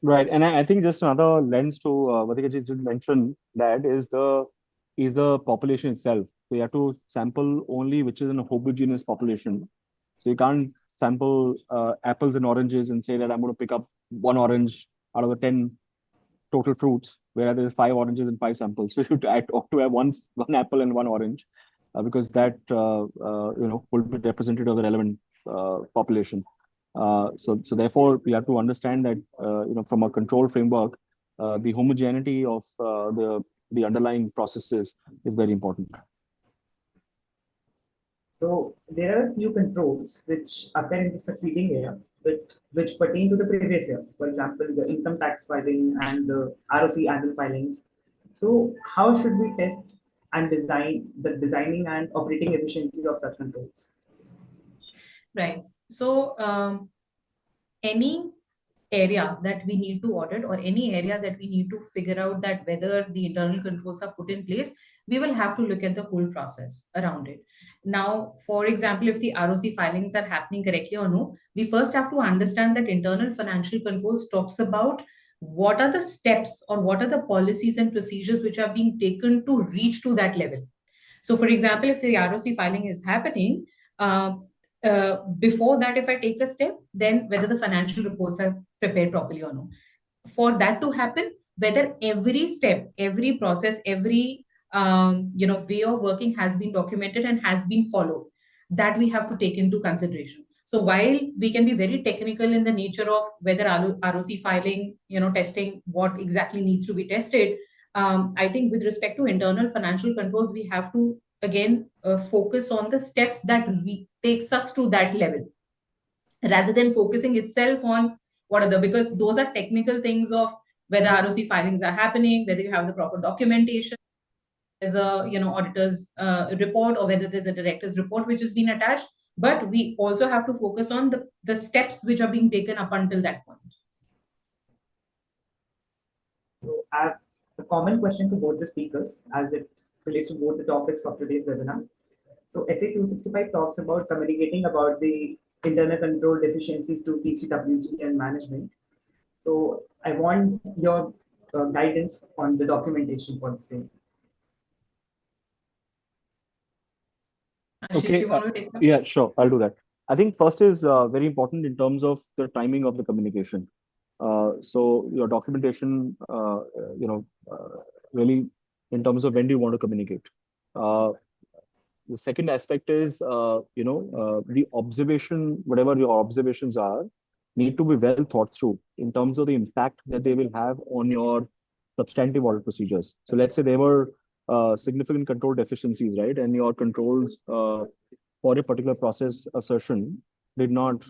Right, and I think just another lens to what you just mentioned, that is the population itself. So you have to sample only which is in a homogeneous population. So you can't sample apples and oranges and say that I'm going to pick up one orange out of the 10 total fruits, where there's 5 oranges and 5 samples. So you ought to have one apple and one orange, because that will be representative of the relevant population. So therefore, we have to understand that from a control framework, the homogeneity of the underlying processes is very important. So there are a few controls which occur in the succeeding year, which pertain to the previous year. For example, the income tax filing and the ROC annual filings. So how should we test and design the designing and operating efficiency of such controls? Right. So any area that we need to audit or any area that we need to figure out that whether the internal controls are put in place, we will have to look at the whole process around it. Now, for example, if the ROC filings are happening correctly or no, we first have to understand that internal financial controls talks about what are the steps or what are the policies and procedures which are being taken to reach to that level. So, for example, if the ROC filing is happening, before that, if I take a step, then whether the financial reports are prepared properly or no. For that to happen, whether every step, every process, every way of working has been documented and has been followed, that we have to take into consideration. So while we can be very technical in the nature of whether ROC filing, testing what exactly needs to be tested, I think with respect to internal financial controls, we have to again focus on the steps that takes us to that level, rather than focusing itself on what are the, because those are technical things of whether ROC filings are happening, whether you have the proper documentation, there's a auditor's report, or whether there's a director's report which has been attached. But we also have to focus on the steps which are being taken up until that point. So I have a common question to both the speakers as it relates to both the topics of today's webinar. So SA 265 talks about communicating about the internal control deficiencies to TCWG and management. So I want your guidance on the documentation for the same. Ashish, you want to take that? Yeah, sure, I'll do that. I think first is very important in terms of the timing of the communication. So your documentation, really in terms of when do you want to communicate. The second aspect is, the observation, whatever your observations are, need to be well thought through in terms of the impact that they will have on your substantive audit procedures. So let's say there were significant control deficiencies, right? And your controls for a particular process assertion did not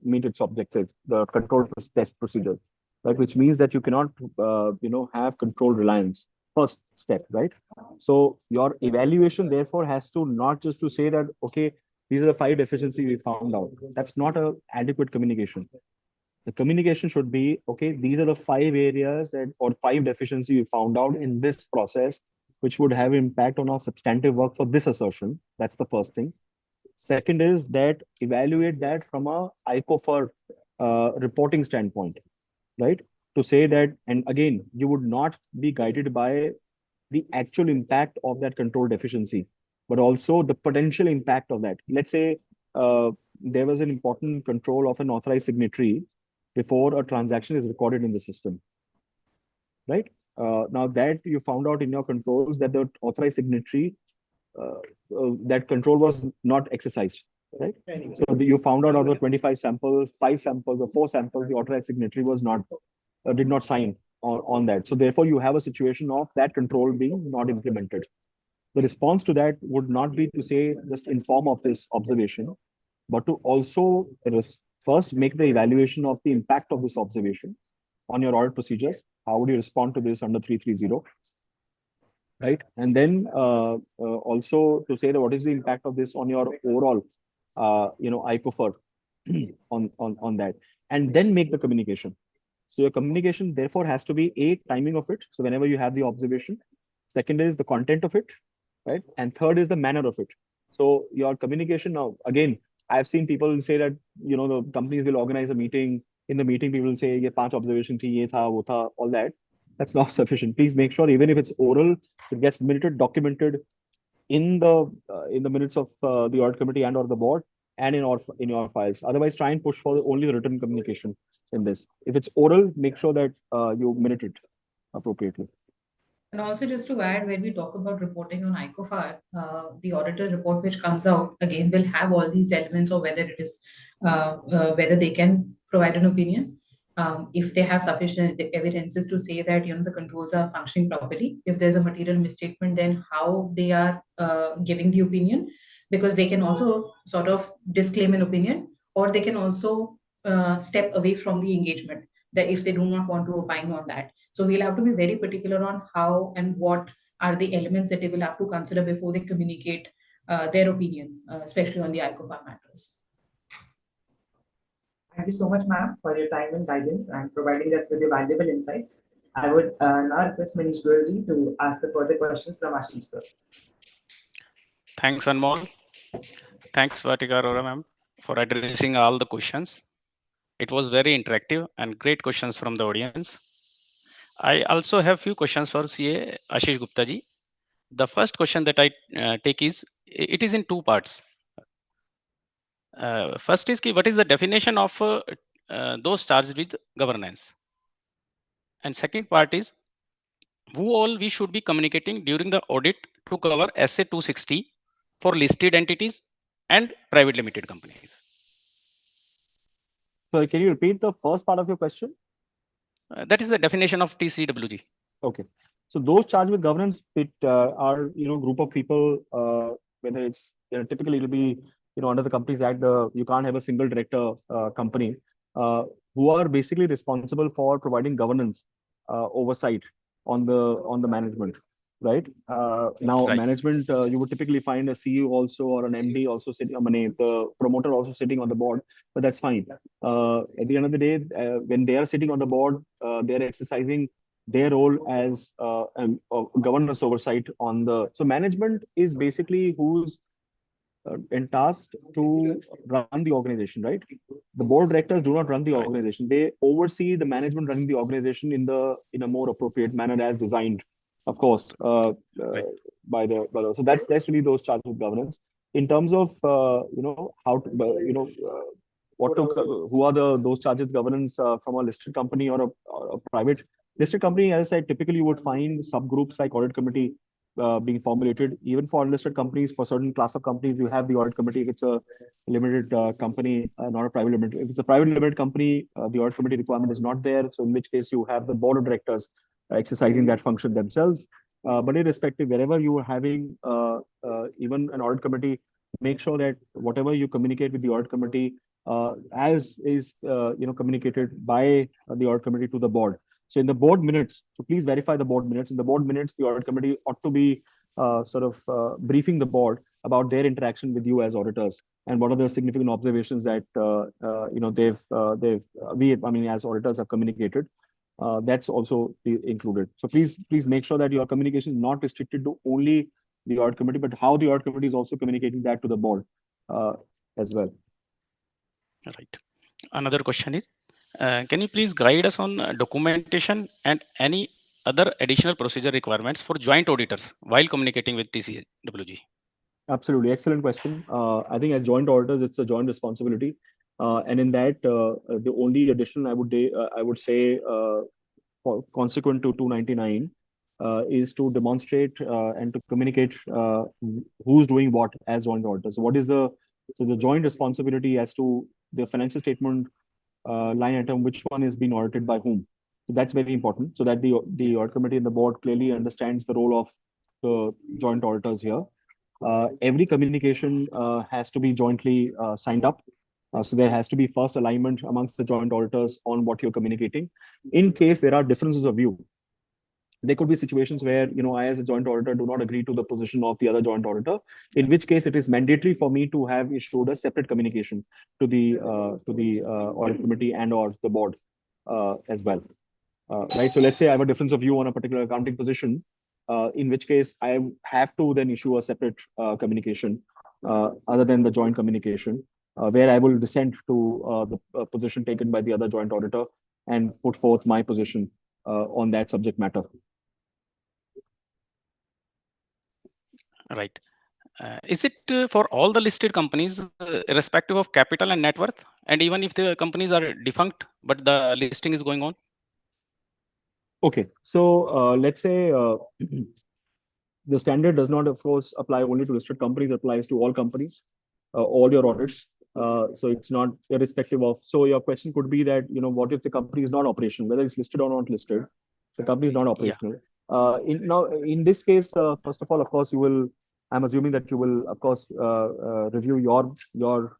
meet its objectives, the control test procedure, right? Which means that you cannot, have control reliance. First step, right? So your evaluation therefore has to not just to say that, okay, these are the 5 deficiencies we found out. That's not an adequate communication. The communication should be, okay, these are the 5 areas that or 5 deficiencies we found out in this process, which would have impact on our substantive work for this assertion. That's the first thing. Second is that evaluate that from a ICOFR reporting standpoint, right? To say that, and again, you would not be guided by the actual impact of that control deficiency, but also the potential impact of that. Let's say there was an important control of an authorized signatory before a transaction is recorded in the system, right? Now that you found out in your controls that the authorized signatory, that control was not exercised, right? So you found out the 25 samples, 5 samples or 4 samples, the authorized signatory was not, did not sign on that. So therefore you have a situation of that control being not implemented. The response to that would not be to say, just inform of this observation, but to also first make the evaluation of the impact of this observation on your audit procedures. How would you respond to this under 330? Right? And then also to say that what is the impact of this on your overall, ICOFR on that, and then make the communication. So your communication therefore has to be a timing of it. So whenever you have the observation, second is the content of it, right? And third is the manner of it. So your communication now, again, I've seen people say that, the companies will organize a meeting. In the meeting, people will say, ye 5 observation thi, ye tha, wo tha, all that. That's not sufficient. Please make sure, even if it's oral, it gets minuted, documented in the minutes of the audit committee and or the board and in your files. Otherwise, try and push for only the written communication in this. If it's oral, make sure that you minute it appropriately. And also, just to add, when we talk about reporting on ICOFAR, the auditor report which comes out again will have all these elements of whether it is whether they can provide an opinion, if they have sufficient evidences to say that the controls are functioning properly. If there's a material misstatement, then how they are giving the opinion, because they can also sort of disclaim an opinion, or they can also step away from the engagement, that if they do not want to opine on that. So we'll have to be very particular on how and what are the elements that they will have to consider before they communicate their opinion, especially on the ICOFAR matters. Thank you so much, ma'am, for your time and guidance and providing us with your valuable insights. I would now request Manish Goyalji to ask the further questions from Ashish sir. Thanks, Anmol. Thanks, Vatika Arora ma'am, for addressing all the questions. It was very interactive and great questions from the audience. I also have few questions for CA Ashish Gupta ji. The first question that I take is, it is in two parts. First is, what is the definition of those charged with governance? And second part is, who all we should be communicating during the audit to cover SA 260 for listed entities and private limited companies? So can you repeat the first part of your question? That is the definition of TCWG. Okay. So those charged with governance, it are group of people, whether it's typically it'll be under the Companies Act, you can't have a single director company, who are basically responsible for providing governance oversight on the management, right? Now Right. management, you would typically find a CEO also or an MD also sitting, the promoter also sitting on the board, but that's fine. At the end of the day, when they are sitting on the board, they're exercising their role as governance oversight on the. So management is basically who's tasked to run the organization, right? The board of directors do not run the organization. They oversee the management running the organization in a more appropriate manner as designed, of course, by the. So that's really those charged with governance. In terms of how to, who are those charged with governance from a listed company or a private listed company, as I said, typically you would find subgroups like audit committee being formulated. Even for unlisted companies, for certain class of companies, you have the audit committee. If it's a limited company, not a private limited. If it's a private limited company, the audit committee requirement is not there. So in which case you have the board of directors exercising that function themselves. But irrespective, wherever you are having even an audit committee, make sure that whatever you communicate with the audit committee, as is communicated by the audit committee to the board. So in the board minutes, so please verify the board minutes. In the board minutes, the audit committee ought to be briefing the board about their interaction with you as auditors and what are the significant observations that we as auditors have communicated. That's also included. So please make sure that your communication is not restricted to only the audit committee, but how the audit committee is also communicating that to the board as well. Right. Another question is, can you please guide us on documentation and any other additional procedure requirements for joint auditors while communicating with TCWG? Absolutely. Excellent question. I think as joint auditors, it's a joint responsibility. And in that, the only additional I would say consequent to 299 is to demonstrate and to communicate who's doing what as joint auditors. So what is the joint responsibility as to the financial statement line item, which one is being audited by whom? So that's very important, so that the audit committee and the board clearly understands the role of the joint auditors here. Every communication has to be jointly signed up. So there has to be first alignment amongst the joint auditors on what you're communicating. In case there are differences of view, there could be situations where I as a joint auditor do not agree to the position of the other joint auditor, in which case it is mandatory for me to have issued a separate communication to the audit committee and or the board as well. Right. So let's say I have a difference of view on a particular accounting position, in which case I have to then issue a separate communication other than the joint communication, where I will dissent to the position taken by the other joint auditor and put forth my position on that subject matter. Right. Is it for all the listed companies, irrespective of capital and net worth, and even if the companies are defunct but the listing is going on? Okay, so let's say the standard does not, of course, apply only to listed companies. It applies to all companies, all your audits. So it's not irrespective of. So your question could be that, what if the company is not operational, whether it's listed or not listed, the company is not Yeah. operational. In this case, first of all, of course, you will. I'm assuming that you will, of course, review your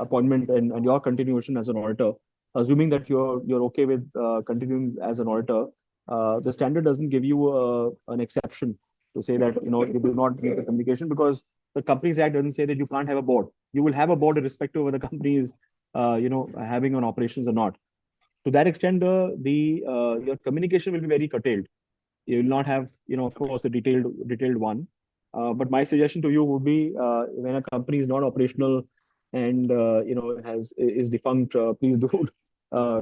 appointment and your continuation as an auditor. Assuming that you're okay with continuing as an auditor, the standard doesn't give you an exception to say that you will not make a communication, because the Companies Act doesn't say that you can't have a board. You will have a board irrespective of whether the company is having an operations or not. To that extent, the your communication will be very curtailed. You will not have, of Okay. course, the detailed one. But my suggestion to you would be, when a company is not operational and is defunct, please do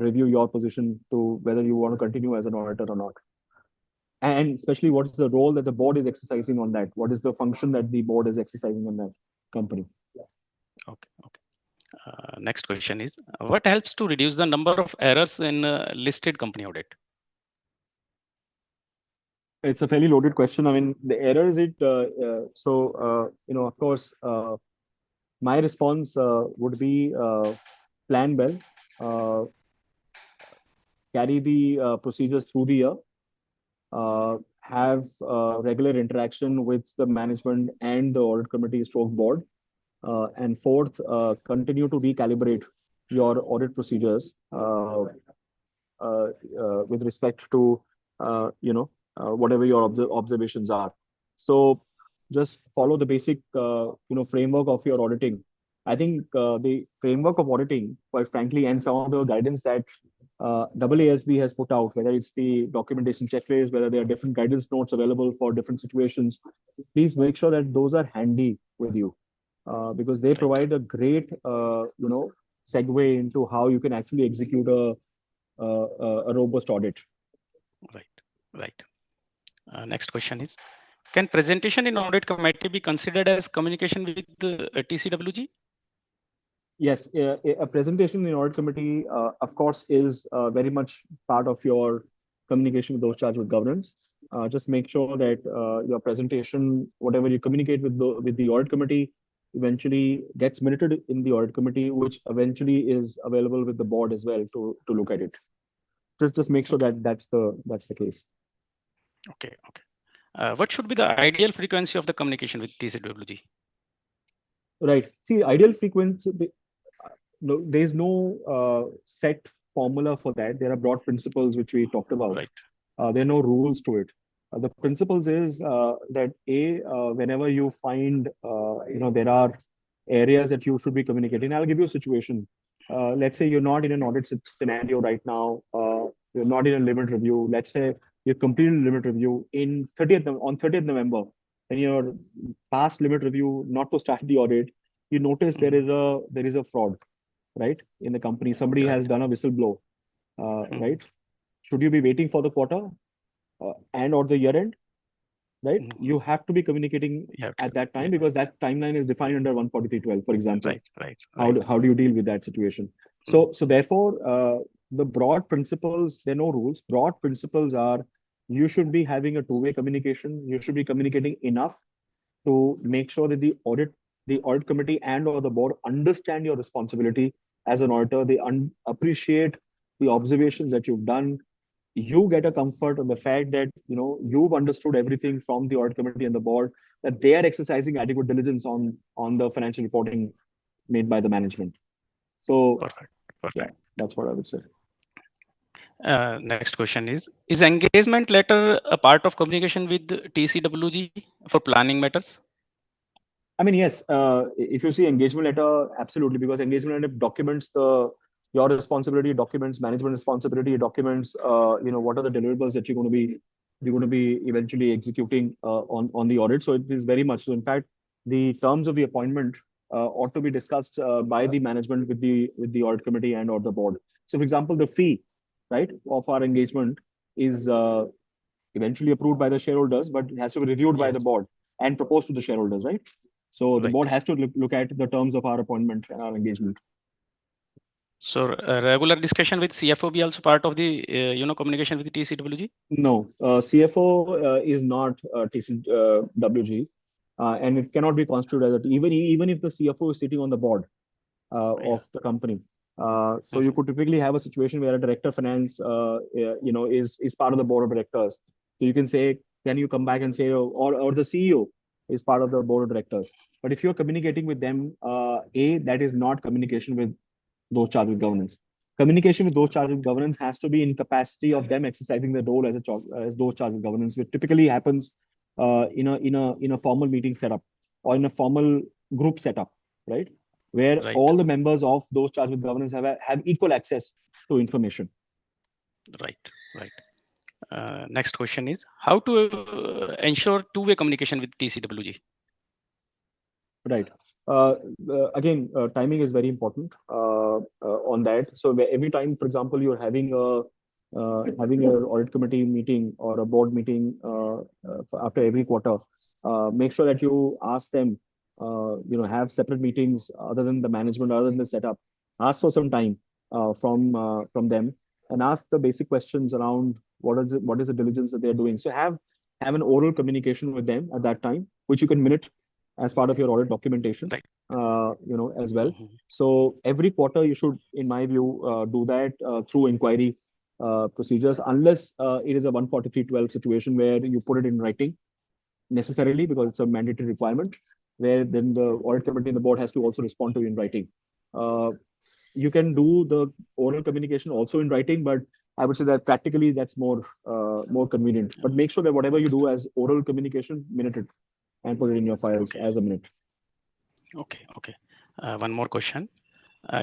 review your position to whether you want to continue as an auditor or not, and especially what is the role that the board is exercising on that. What is the function that the board is exercising on that company? Okay. Okay. Next question is, what helps to reduce the number of errors in listed company audit? It's a fairly loaded question. I mean, the errors of course, my response would be plan well, uh, carry the procedures through the year, have regular interaction with the management and the audit committee stroke board. And fourth, continue to recalibrate your audit procedures with respect to whatever your observations are. So just follow the basic framework of your auditing. I think the framework of auditing, quite frankly, and some of the guidance that AASB has put out, whether it's the documentation checklist, whether there are different guidance notes available for different situations, please make sure that those are handy with you, because they Right. provide a great segue into how you can actually execute a robust audit. Right. Right. Next question is, can presentation in audit committee be considered as communication with the TCWG? Yes, a presentation in audit committee, of course, is very much part of your communication with those charged with governance. Just make sure that your presentation, whatever you communicate with the audit committee, eventually gets minuted in the audit committee, which eventually is available with the board as well to look at it. Just make sure that that's the case. Okay. Okay. What should be the ideal frequency of the communication with TCWG? Right. See, ideal frequency, no, there's no set formula for that. There are broad principles which we talked about. Right. There are no rules to it. The principles is that whenever you find there are areas that you should be communicating. I'll give you a situation. Let's say you're not in an audit scenario right now. You're not in a limit review. Let's say you completed a limit review on 30th November, and your past limit review not to start the audit. You notice there is a fraud, right, in the company. Somebody Right. has done a whistleblow, Mhm. right? Should you be waiting for the quarter and or the year end, right? Mhm. You have to be communicating You have to- at that time, yeah. because that timeline is defined under 143.12, for example. Right. Right. How Right. how do you deal with that situation? So therefore, the broad principles, there are no rules. Broad principles are, you should be having a two-way communication. You should be communicating enough to make sure that the audit committee and or the board understand your responsibility as an auditor. They appreciate the observations that you've done. You get a comfort on the fact that you've understood everything from the audit committee and the board, that they are exercising adequate diligence on the financial reporting made by the management. So Perfect. yeah, Perfect. that's what I would say. Next question is engagement letter a part of communication with TCWG for planning matters? I mean, yes, if you see engagement letter, absolutely, because engagement letter documents your responsibility, documents management responsibility, documents what are the deliverables that you're going to be eventually executing on the audit. So it is very much so. In fact, the terms of the appointment ought to be discussed by the management with the audit committee and or the board. So, for example, the fee, right, of our engagement is eventually approved by the shareholders, but it has to be reviewed by the Yes. board and proposed to the shareholders, right? So the Right. board has to look at the terms of our appointment and our engagement. So regular discussion with CFO be also part of the communication with the TCWG? No, CFO is not TCWG, and it cannot be constituted as a, even if the CFO is sitting on the board Yeah. of the company. So you could typically have a situation where a director of finance, is part of the board of directors. So you can say, can you come back and say, or the CEO is part of the board of directors. But if you're communicating with them, that is not communication with those charged with governance. Communication with those charged with governance has to be in capacity of them exercising their role as those charged with governance, which typically happens in a formal meeting setup or in a formal group setup, right? Where Right. all the members of those charged with governance have equal access to information. Right. Next question is how to ensure two-way communication with TCWG? Right. Again, timing is very important on that. So every time, for example, you're having having an audit committee meeting or a board meeting after every quarter, make sure that you ask them, have separate meetings other than the management, other than the setup. Ask for some time from them and ask the basic questions around what is the diligence that they're doing. So have an oral communication with them at that time, which you can minute as part of your audit documentation, Right. As well. So every quarter you should, in my view, do that through inquiry procedures, unless it is a 143.12 situation where you put it in writing necessarily because it's a mandatory requirement, where then the audit committee and the board has to also respond to you in writing. You can do the oral communication also in writing, but I would say that practically that's more convenient. But make sure that whatever you do as oral communication, minute it and put it in your files as a minute. Okay. One more question.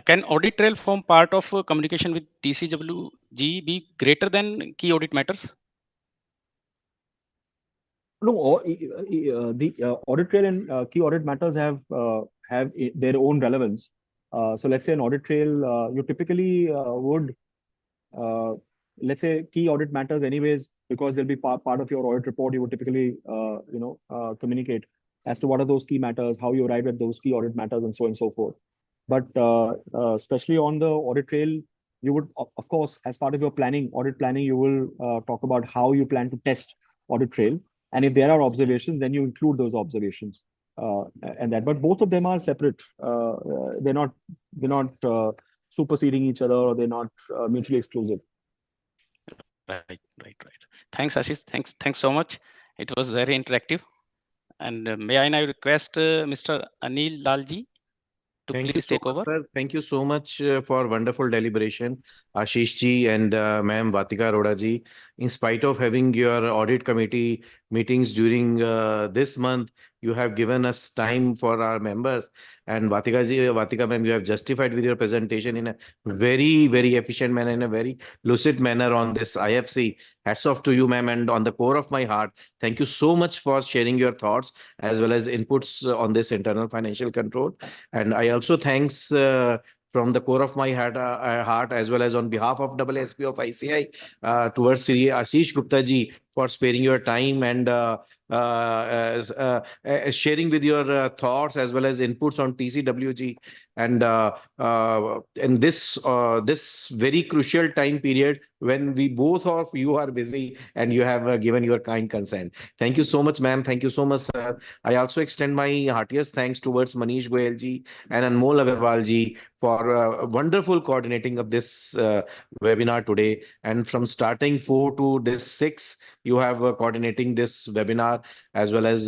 Can audit trail form part of communication with TCWG be greater than key audit matters? No, the audit trail and key audit matters have their own relevance. So let's say an audit trail, you typically would, let's say key audit matters anyways, because they'll be part of your audit report, you would typically, communicate as to what are those key matters, how you arrived at those key audit matters, and so on and so forth. But especially on the audit trail, you would, of course, as part of your audit planning, you will talk about how you plan to test audit trail. And if there are observations, then you include those observations and that. But both of them are separate. They're not superseding each other, or they're not mutually exclusive. Right. Thanks, Ashish. Thanks so much. It was very interactive. And may I now request Mr. Anil Lalji to please take over. Sir. Thank you so much for wonderful deliberation, Ashish ji and Ma'am Vatika Arora ji. In spite of having your audit committee meetings during this month, you have given us time for our members. And Vatika ma'am, you have justified with your presentation in a very, very efficient manner, in a very lucid manner on this IFC. Hats off to you, ma'am, and on the core of my heart, thank you so much for sharing your thoughts as well as inputs on this internal financial control. And I also thanks from the core of my heart as well as on behalf of SSP of ICI towards Sri Ashish Gupta ji for sparing your time and sharing with your thoughts as well as inputs on TCWG. And in this very crucial time period when we both of you are busy and you have given your kind consent. Thank you so much, ma'am. Thank you so much, sir. I also extend my heartiest thanks towards Manish Goyal ji and Anmol Agarwal ji for wonderful coordinating of this webinar today. And from starting 4 to this 6, you have coordinating this webinar as well as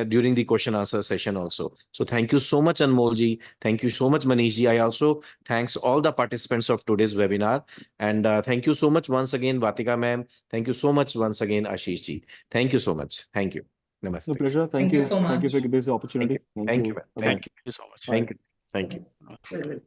during the question answer session also. So thank you so much, Anmol ji. Thank you so much, Manish ji. I also thanks all the participants of today's webinar. And thank you so much once again, Vatika ma'am. Thank you so much once again, Ashish ji. Thank you so much. Thank you. Namaste. No pleasure. Thank you so much. Thank you for this opportunity. Thank you. Thank you so much. Thank you. Namaste.